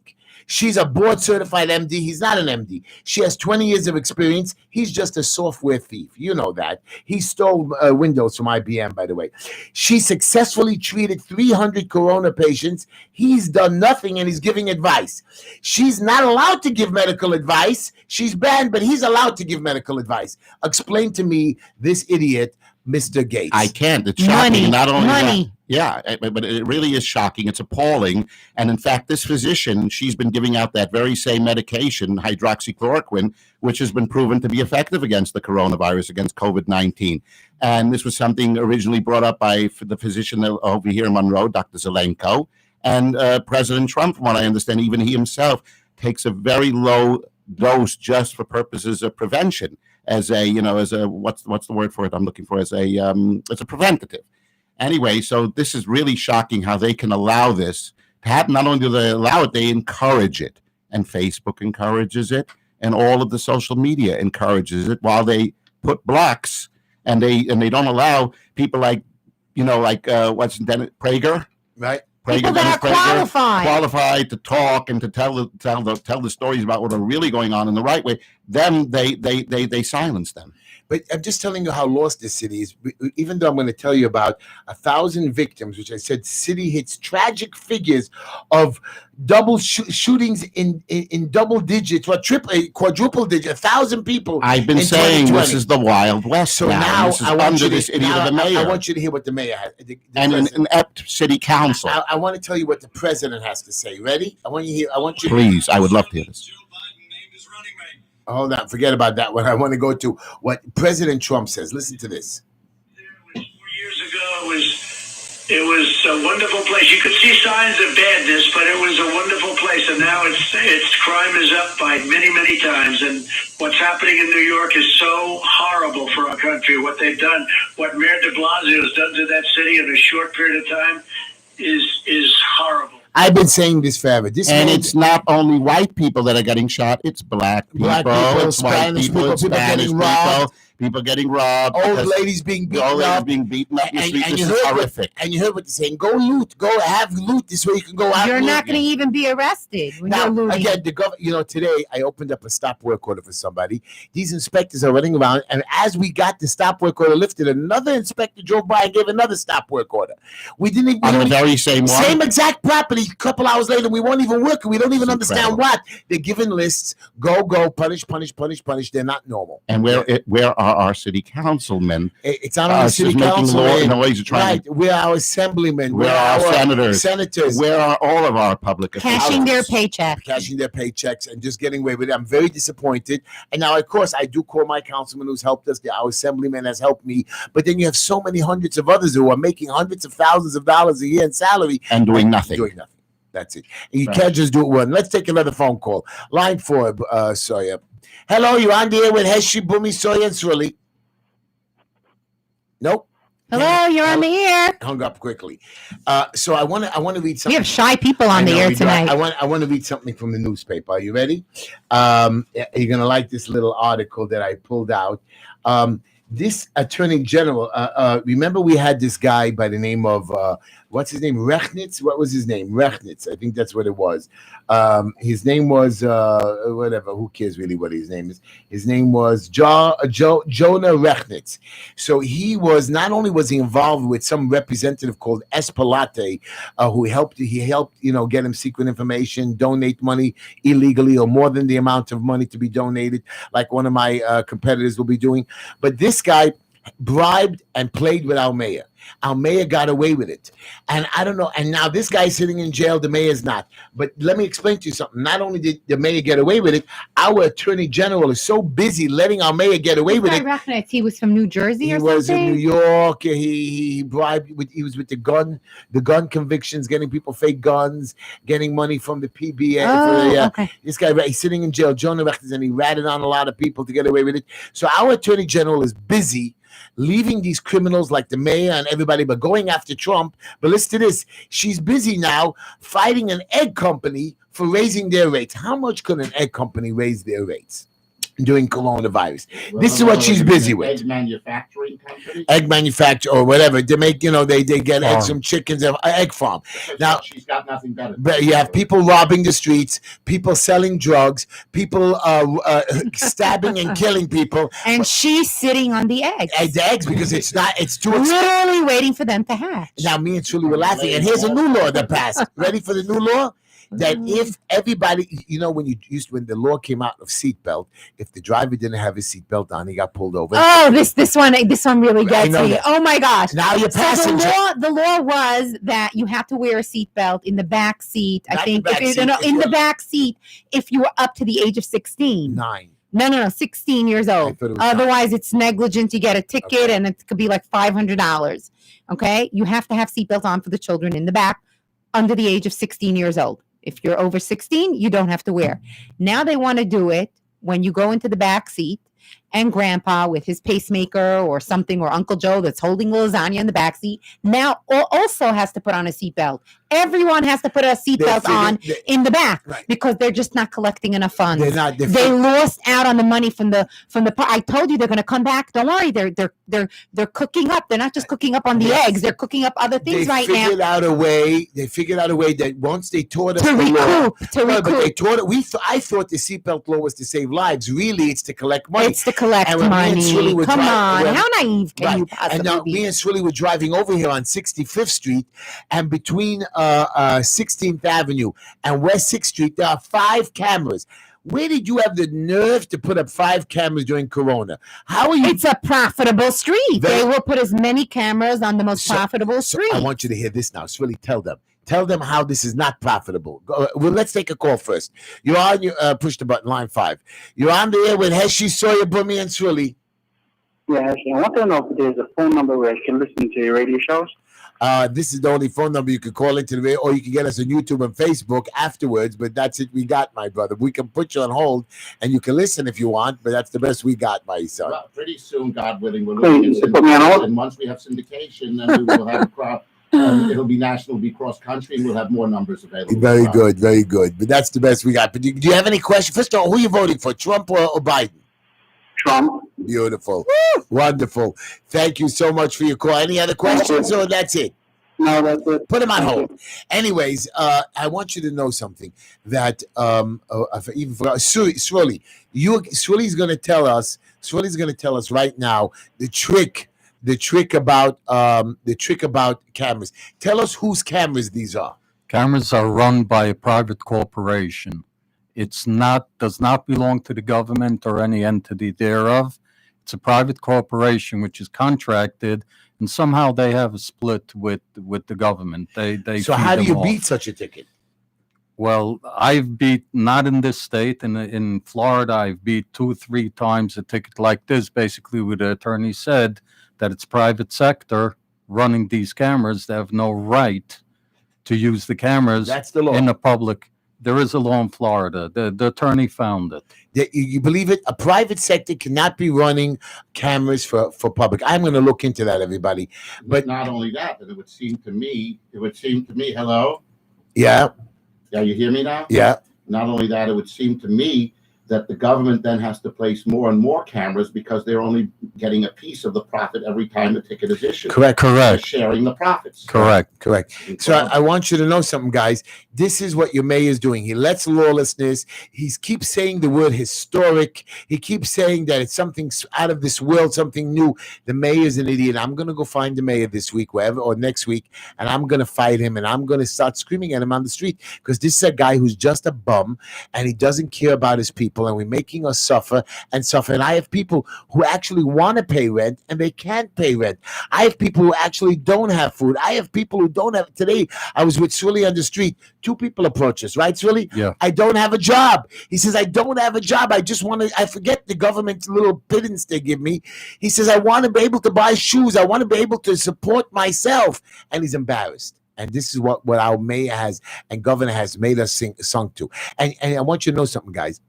She's a board-certified MD. He's not an MD. She has 20 years of experience. He's just a software thief. You know that. He stole Windows from IBM, by the way. She successfully treated 300 corona patients. He's done nothing, and he's giving advice. She's not allowed to give medical advice. She's banned, but he's allowed to give medical advice. Explain to me this idiot, Mr. Gates. I can't. It's shocking. Money. Not only Money. that. Yeah, but it really is shocking. It's appalling. And in fact, this physician, she's been giving out that very same medication, hydroxychloroquine, which has been proven to be effective against the coronavirus, against COVID-19. And this was something originally brought up by the physician over here in Monroe, Dr. Zelenko. And President Trump, from what I understand, even he himself takes a very low dose just for purposes of prevention, as a, what's the word for it I'm looking for, as a preventative. Anyway, so this is really shocking how they can allow this to happen. Not only do they allow it, they encourage it. And Facebook encourages it, and all of the social media encourages it, while they put blocks and they don't allow people like what's Dennis Prager, right? People that are qualified to talk and to tell the stories about what are really going on in the right way. Them they silence them. But I'm just telling you how lost this city is. Even though I'm going to tell you about 1,000 victims, which I said city hits tragic figures of double shootings in double digits, or quadruple digits, 1,000 people. I've been saying 2020. This is the Wild West. So now this is I want under you this idiot of the mayor. I want you to hear what the mayor has. And an inept city council. I want to tell you what the president has to say. Ready? I want you to hear. I want you. Please, I would love to hear this. Hold on, forget about that one. I want to go to what President Trump says. Listen to this. 4 years ago, it was a wonderful place. You could see signs of badness, but it was a wonderful place. And now its crime is up by many, many times. And what's happening in New York is so horrible for our country. What they've done, what Mayor de Blasio has done to that city in a short period of time is horrible. I've been saying this forever. It's not only white people that are getting shot; it's black people, it's white Spanish people, it's Spanish getting robbed. People getting robbed. Old ladies being beaten up. This is you horrific. And you heard what they're saying. Go loot. Go have loot. This way you can go out. You're not going to even be arrested when you're looting. Again, the government. Today I opened up a stop work order for somebody. These inspectors are running around, and as we got the stop work order lifted, another inspector drove by and gave another stop work order. We didn't even on the very same one, same exact property. A couple hours later, we won't even work. We don't even understand what they're giving lists. Go, punish. They're not normal. And where are our city councilmen. It's not only Us city is making councilmen. noise trying Right. We're our assemblymen. Where are our senators? Senators. Where are all of our public Cashing their paycheck. Cashing their paychecks and just getting away with it. I'm very disappointed. And now, of course, I do call my councilman who's helped us. Our assemblyman has helped me. But then you have so many hundreds of others who are making hundreds of thousands of dollars a year in salary. And doing nothing. Doing nothing. That's it. And you can't just do it one. Let's take another phone call. Line 4, Sawyer. Hello, you're on the air with Heshy, Bumi, Sawyer, and Swilly. Nope. Hello, you're on the air. Hung up quickly. So I want to read something. We have shy people on the air tonight. I want to read something from the newspaper. Are you ready? You're gonna like this little article that I pulled out. This attorney general. Remember we had this guy by the name of what's his name? Rechnitz. What was his name? Rechnitz. I think that's what it was. His name was whatever. Who cares really what his name is? His name was Jonah Rechnitz. So he was not only was he involved with some representative called Espelate, who helped. He helped get him secret information, donate money illegally or more than the amount of money to be donated, like one of my competitors will be doing. But this guy bribed and played with our mayor. Our mayor got away with it. And I don't know. And now this guy's sitting in jail. The mayor's not. But let me explain to you something. Not only did the mayor get away with it, our attorney general is so busy letting our mayor get away with it. Recognize he was from New Jersey or something? He was in New York. He bribed. He was with the gun convictions, getting people fake guns, getting money from the PBA. Okay. This guy, he's sitting in jail. Jonah Rechnitz, and he ratted on a lot of people to get away with it. So our attorney general is busy leaving these criminals like the mayor and everybody, but going after Trump. But listen to this. She's busy now fighting an egg company for raising their rates. How much could an egg company raise their rates during coronavirus? This is what she's busy with. Egg manufacturing company? Egg manufacturer or whatever. They make, they get eggs from chickens, egg farm. Now, she's got nothing better. But you have people robbing the streets, people selling drugs, people stabbing and killing people. And she's sitting on the eggs. The eggs, because it's too expensive. Literally waiting for them to hatch. Now, me and Truly were laughing. And here's a new law that passed. Ready for the new law? That if everybody, when the law came out of seatbelt, if the driver didn't have his seatbelt on, he got pulled over. Oh, this one really gets me. That. Oh my gosh! Now you're passenger. So the law was that you have to wear a seatbelt in the back seat. Not I think the back seat if you were up to the age of 16. 9. No, 16 years old. Otherwise, it's negligent. You get a ticket, and it could be like $500. Okay, you have to have seatbelts on for the children in the back under the age of 16 years old. If you're over 16, you don't have to wear. Now they want to do it when you go into the back seat and grandpa with his pacemaker or something, or Uncle Joe that's holding lasagna in the back seat, now also has to put on a seatbelt. Everyone has to put a seatbelt on in the back, right? Because they're just not collecting enough funds. They lost out on the money from the. I told you they're going to come back. Don't worry, they're cooking up. They're not just cooking up on the eggs. They're cooking up other things right now. They figured out a way that once they taught us to recoup. But they taught it. I thought the seatbelt law was to save lives. Really, it's to collect money. It's to collect money. Come on, how naive can you possibly be? And now me and Swilly were driving over here on 65th Street, and between 16th Avenue and West 6th Street, there are 5 cameras. Where did you have the nerve to put up 5 cameras during Corona? How are you? It's a profitable street. They will put as many cameras on the most profitable street. I want you to hear this now. Swilly, tell them. Tell them how this is not profitable. Well, let's take a call first. You're on. You push the button. Line 5. You're on the air with Heshy, Sawyer, Bumi, and Swilly. Yeah, Heshy. I want to know if there's a phone number where I can listen to your radio shows. This is the only phone number you can call into the radio, or you can get us on YouTube and Facebook afterwards. But that's it we got, my brother. We can put you on hold, and you can listen if you want. But that's the best we got, my son. Well, pretty soon, God willing, we're looking at syndication. And once we have syndication, then we will have a crowd. It'll be national, it'll be cross country, and we'll have more numbers available. Very good, very good. But that's the best we got. But do you have any questions? First of all, who are you voting for, Trump or Biden? Trump. Beautiful. Wonderful. Thank you so much for your call. Any other questions, or that's it? No, that's it. Put him on hold. Anyways, I want you to know something that even for Swilly, Swilly's going to tell us. Swilly's going to tell us right now the trick about cameras. Tell us whose cameras these are. Cameras are run by a private corporation. Does not belong to the government or any entity thereof. It's a private corporation which is contracted, and somehow they have a split with the government. They So feed how do them you off. beat such a ticket? Well, I've beat, not in this state, in Florida, I've beat 2-3 times a ticket like this, basically where the attorney said that it's private sector running these cameras. They have no right to use the cameras That's the law. in the public. There is a law in Florida. The attorney found it. You believe it? A private sector cannot be running cameras for public. I'm going to look into that, everybody. But not only that, but it would seem to me, hello? Yeah. Yeah, you hear me now? Yeah. Not only that, it would seem to me that the government then has to place more and more cameras because they're only getting a piece of the profit every time the ticket is issued. Correct. They're sharing the profits. Correct. So I want you to know something, guys. This is what your mayor is doing. He lets lawlessness. He keeps saying the word historic. He keeps saying that it's something out of this world, something new. The mayor is an idiot. I'm going to go find the mayor this week, wherever, or next week, and I'm going to fight him, and I'm going to start screaming at him on the street because this is a guy who's just a bum, and he doesn't care about his people, and we're making us suffer. And I have people who actually want to pay rent, and they can't pay rent. I have people who actually don't have food. I have people who don't have. Today, I was with Swilly on the street. 2 people approached us, right, Swilly? Yeah. I don't have a job. He says, I don't have a job. I just want to, I forget the government little pittance they give me. He says, I want to be able to buy shoes. I want to be able to support myself. And he's embarrassed. And this is what our mayor has and governor has made us sung to. And I want you to know something, guys.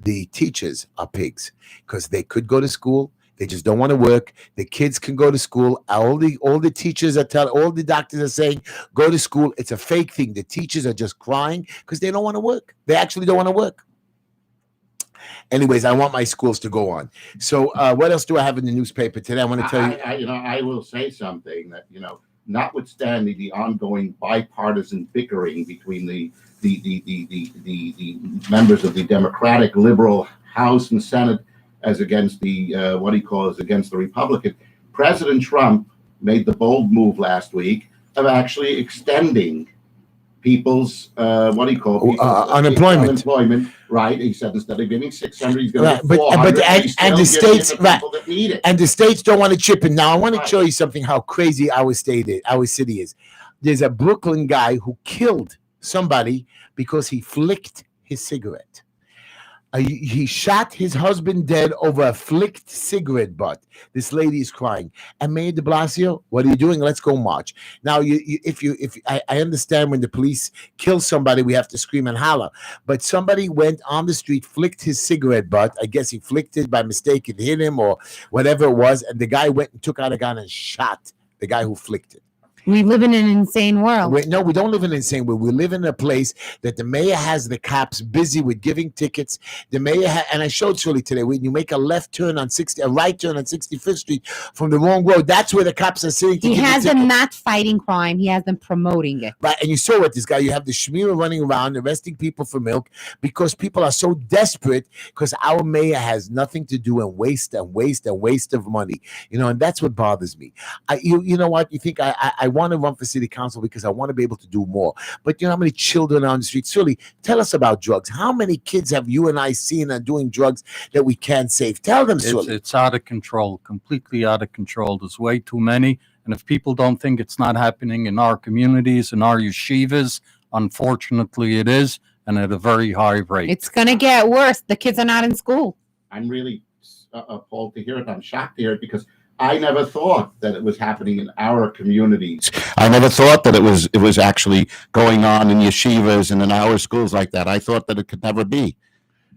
The teachers are pigs because they could go to school. They just don't want to work. The kids can go to school. All the teachers all the doctors are saying, go to school. It's a fake thing. The teachers are just crying because they don't want to work. They actually don't want to work. Anyways, I want my schools to go on. So what else do I have in the newspaper today? I want to tell you. I will say something that, notwithstanding the ongoing bipartisan bickering between the members of the Democratic Liberal House and Senate as against the against the Republican, President Trump made the bold move last week of actually extending people's unemployment. Right? He said instead of giving 600, he's going to give 400. And the states, right? That need it. And the states don't want to chip in. Now, I want to show you something how crazy our city is. There's a Brooklyn guy who killed somebody because he flicked his cigarette. He shot his husband dead over a flicked cigarette butt. This lady is crying. And Mayor de Blasio, what are you doing? Let's go march. Now, I understand when the police kill somebody, we have to scream and holler. But somebody went on the street, flicked his cigarette butt. I guess he flicked it by mistake. It hit him or whatever it was. And the guy went and took out a gun and shot the guy who flicked it. We live in an insane world. No, we don't live in an insane world. We live in a place that the mayor has the cops busy with giving tickets. The mayor and I showed Shirley today, when you make a right turn on 65th Street from the wrong road, that's where the cops are sitting. He has them not fighting crime. He has them promoting it. Right, and you saw what this guy, you have the Shmira running around arresting people for milk because people are so desperate because our mayor has nothing to do and waste of money. And that's what bothers me. You know what? You think I want to run for city council because I want to be able to do more. But you know how many children are on the streets? Surely, tell us about drugs. How many kids have you and I seen are doing drugs that we can't save? Tell them, Surely. It's out of control, completely out of control. There's way too many. And if people don't think it's not happening in our communities, in our yeshivas, unfortunately it is, and at a very high rate. It's going to get worse. The kids are not in school. I'm really appalled to hear it. I'm shocked to hear it because I never thought that it was happening in our communities. I never thought that it was actually going on in yeshivas and in our schools like that. I thought that it could never be.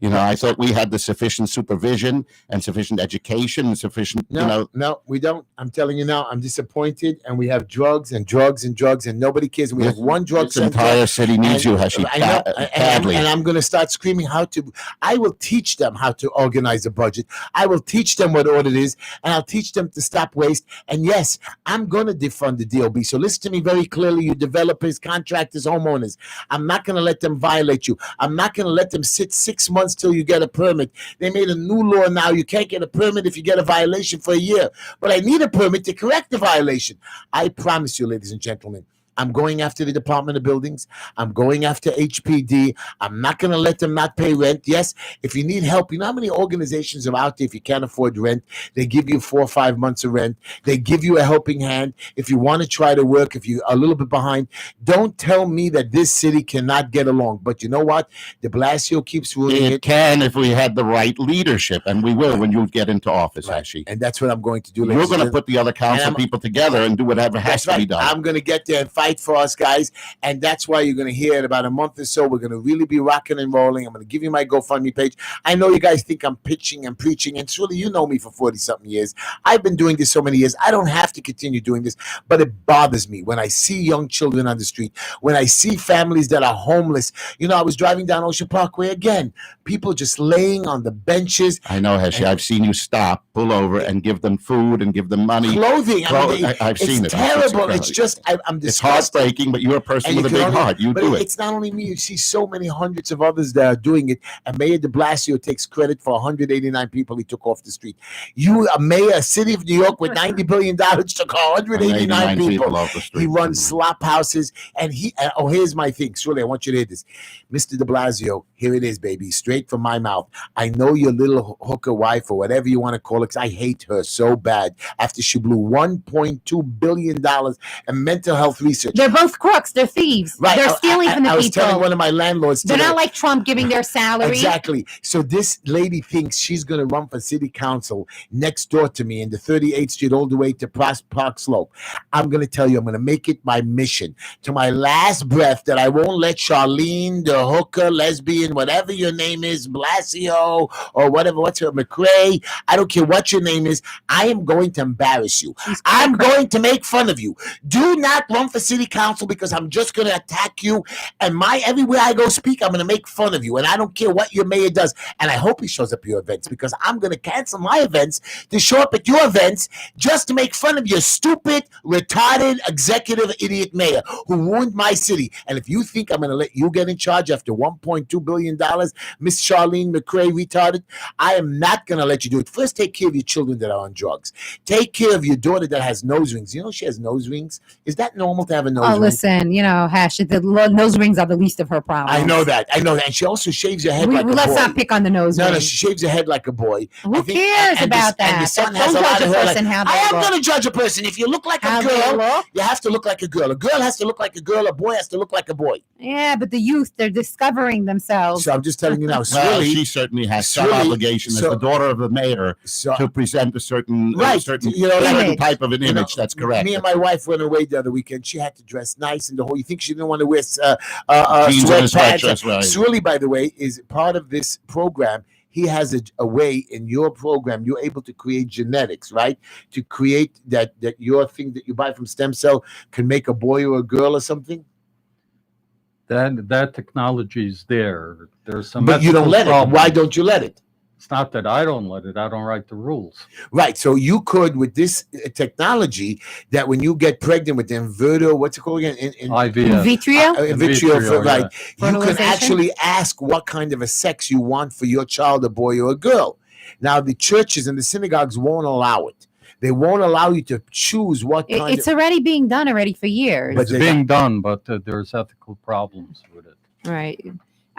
I thought we had the sufficient supervision and sufficient education and sufficient, No, we don't. I'm telling you now, I'm disappointed. And we have drugs and drugs and drugs and nobody cares. And we have one drug center. This entire city needs you, Heshy, badly. And I'm going to start screaming I will teach them how to organize a budget. I will teach them what audit is. And I'll teach them to stop waste. And yes, I'm going to defund the DOB. So listen to me very clearly, you developers, contractors, homeowners. I'm not going to let them violate you. I'm not going to let them sit 6 months till you get a permit. They made a new law now. You can't get a permit if you get a violation for a year. But I need a permit to correct the violation. I promise you, ladies and gentlemen, I'm going after the Department of Buildings. I'm going after HPD. I'm not going to let them not pay rent. Yes, if you need help, you know how many organizations are out there if you can't afford rent? They give you 4 or 5 months of rent. They give you a helping hand. If you want to try to work, if you're a little bit behind, don't tell me that this city cannot get along. But you know what? De Blasio keeps ruling It it. can if we had the right leadership, and we will when you get into office, Heshy. And that's what I'm going to do. You're going to put the other council people together and do whatever has to be done. I'm going to get there and fight for us, guys. And that's why you're going to hear in about a month or so, we're going to really be rocking and rolling. I'm going to give you my GoFundMe page. I know you guys think I'm pitching and preaching, and truly, you know me for 40-something years. I've been doing this so many years. I don't have to continue doing this, but it bothers me when I see young children on the street, when I see families that are homeless. You know, I was driving down Ocean Parkway again. People just laying on the benches. I know, Heshy. I've seen you stop, pull over, and give them food and give them money. Clothing. I've seen it. It's terrible. It's just, I'm disgusted. It's heartbreaking, but you're a person with a big heart. You do it. It's not only me. You see so many hundreds of others that are doing it. And Mayor de Blasio takes credit for 189 people he took off the street. You, a mayor, a city of New York with $90 billion, took 189 people off the street. He runs slop houses. And here's my thing. Surely, I want you to hear this. Mr. de Blasio, here it is, baby. Straight from my mouth. I know your little hooker wife or whatever you want to call it. I hate her so bad after she blew $1.2 billion in mental health research. They're both crooks. They're thieves. Right. They're stealing from the I was people. telling one of my landlords They're today. not like Trump giving their salary. Exactly. So this lady thinks she's going to run for city council next door to me in the 38th Street all the way to Park Slope. I'm going to tell you, I'm going to make it my mission to my last breath that I won't let Charlene, the hooker, lesbian, whatever your name is, Blasio, or whatever, what's her, McRae, I don't care what your name is, I am going to embarrass you. I'm going to make fun of you. Do not run for city council because I'm just going to attack you. And everywhere I go speak, I'm going to make fun of you. And I don't care what your mayor does. And I hope he shows up at your events because I'm going to cancel my events to show up at your events just to make fun of your stupid, retarded, executive idiot mayor who ruined my city. And if you think I'm going to let you get in charge after $1.2 billion, Miss Charlene McRae, retarded, I am not going to let you do it. First, take care of your children that are on drugs. Take care of your daughter that has nose rings. You know she has nose rings? Is that normal to have a nose ring? Oh, listen, you know, Hash, the nose rings are the least of her problems. I know that. And she also shaves her head like a boy. Let's not pick on the nose ring. No, she shaves her head like a boy. Who cares about that? And the son has Don't a lot judge of a hair. person how they I am look. going to judge a person. If you look like a How they girl, look? you have to look like a girl. A girl has to look like a girl. A boy has to look like a boy. Yeah, but the youth, they're discovering themselves. So I'm just telling you now. Well, she certainly has some obligation as the daughter of the mayor to present a certain certain type of an image. That's correct. Me and my wife went away the other weekend. She had to dress nice and the whole. You think she didn't want to wear jeans and a sweatshirt, right? Surely, by the way, is part of this program. He has a way in your program. You're able to create genetics, right? To create that your thing that you buy from stem cell can make a boy or a girl or something. That technology is there. There's some. But you don't let it. Why don't you let it? It's not that I don't let it. I don't write the rules. Right. So you could, with this technology, that when you get pregnant with the inverter, what's it called again? IVF. Vitrio? Vitrio, right. Yeah. You can actually ask what kind of a sex you want for your child, a boy or a girl. Now, the churches and the synagogues won't allow it. They won't allow you to choose what kind It's already being done for years. It's being done, but there's ethical problems with it. Right.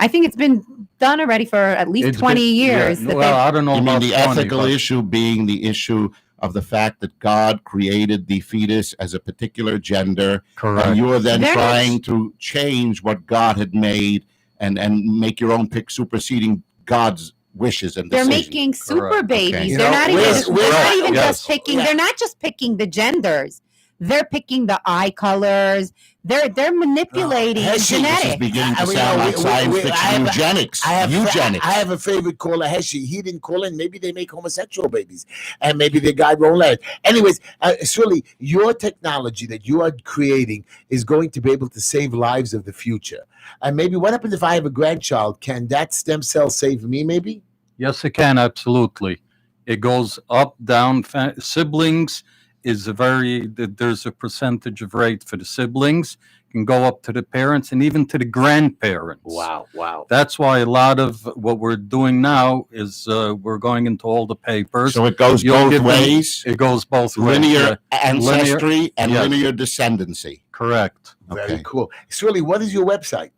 I think it's been done already for at least 20 years. Yeah. Well, I don't know about the 20, ethical issue being the issue of the fact that God created the fetus as a particular gender. Correct. And you're then trying to change what God had made and make your own pick superseding God's wishes and decisions. They're making super babies. Okay. They're not even Yes. just picking. They're not just picking the genders. They're picking the eye colors. They're manipulating This genetics. is beginning to sound like science fiction eugenics. I Eugenics. have a favorite caller, Heshy. He didn't call in. Maybe they make homosexual babies, and maybe the guy won't let it. Anyways, Shirley, your technology that you are creating is going to be able to save lives of the future. And maybe what happens if I have a grandchild? Can that stem cell save me? Maybe. Yes, it can. Absolutely. It goes up, down. Siblings is there's a percentage of rate for the siblings. It can go up to the parents and even to the grandparents. Wow. That's why a lot of what we're doing now is we're going into all the papers. So it goes both ways. It goes both ways. Linear ancestry and Yes. linear descendancy. Correct. Very Okay. cool. Swilly, what is your website?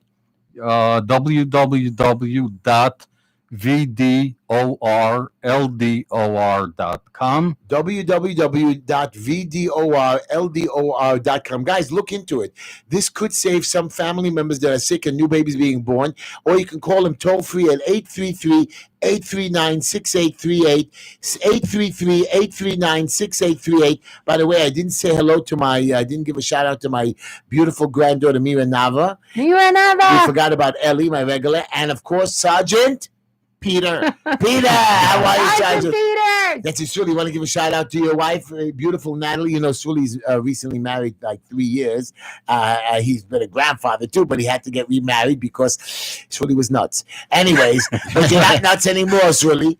www.vdorldor.com. www.vdorldor.com. Guys, look into it. This could save some family members that are sick and new babies being born, or you can call them toll free at 833-839-6838, 833-839-6838. By the way, I didn't say hello to I didn't give a shout out to my beautiful granddaughter, Mira Nava. We forgot about Ellie, my regular, and of course, Sergeant Peter. Peter. How are you, Sergeant Sergeant? Peter. That's it, Sully. Want to give a shout out to your wife, beautiful Natalie. You know, Sully's recently married like 3 years. He's been a grandfather too, but he had to get remarried because Sully was nuts. Anyways, but you're not nuts anymore, Sully.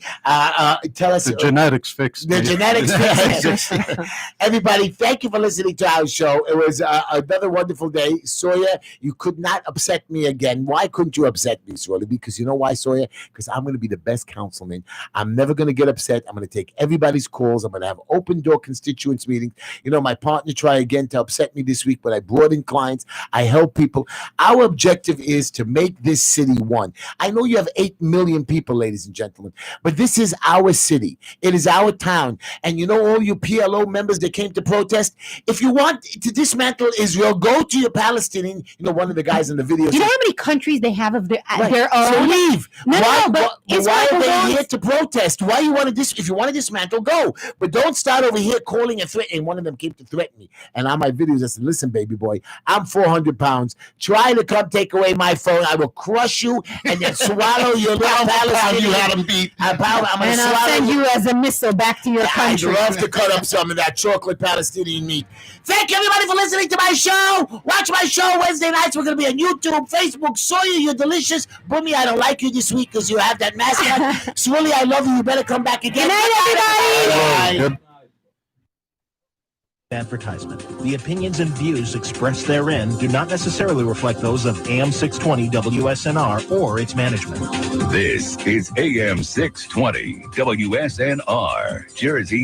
Tell us. The genetics fixed The me. genetics fixed it. Everybody, thank you for listening to our show. It was another wonderful day. Sawyer, you could not upset me again. Why couldn't you upset me, Sawyer? Because you know why, Sawyer? Because I'm going to be the best councilman. I'm never going to get upset. I'm going to take everybody's calls. I'm going to have open door constituents meetings. You know, my partner tried again to upset me this week, but I brought in clients. I help people. Our objective is to make this city one. I know you have 8 million people, ladies and gentlemen, but this is our city. It is our town. And you know, all you PLO members that came to protest, if you want to dismantle Israel, go to your Palestinian, you know, one of the guys in the video. You know how many countries they have of their Right. own? So leave. No, why, no, but why Israel are they belongs- here to protest? Why you want to if you want to dismantle, go. But don't start over here calling and threatening. One of them came to threaten me. And on my videos, I said, listen, baby boy, I'm 400 pounds. Try to come take away my phone. I will crush you and then swallow your little Palestinian. You had him beat. I'm going And to I'll swallow send you as a missile back to your I'd country. love to cut up some of that chocolate Palestinian meat. Thank you, everybody, for listening to my show. Watch my show Wednesday nights. We're going to be on YouTube, Facebook. Sawyer, you're delicious. Boomy, I don't like you this week because you have that mascot. Swilly, I love you. You better come back again. Good night, everybody. Bye. Advertisement. The opinions and views expressed therein do not necessarily reflect those of AM 620 WSNR or its management. This is AM 620 WSNR, Jersey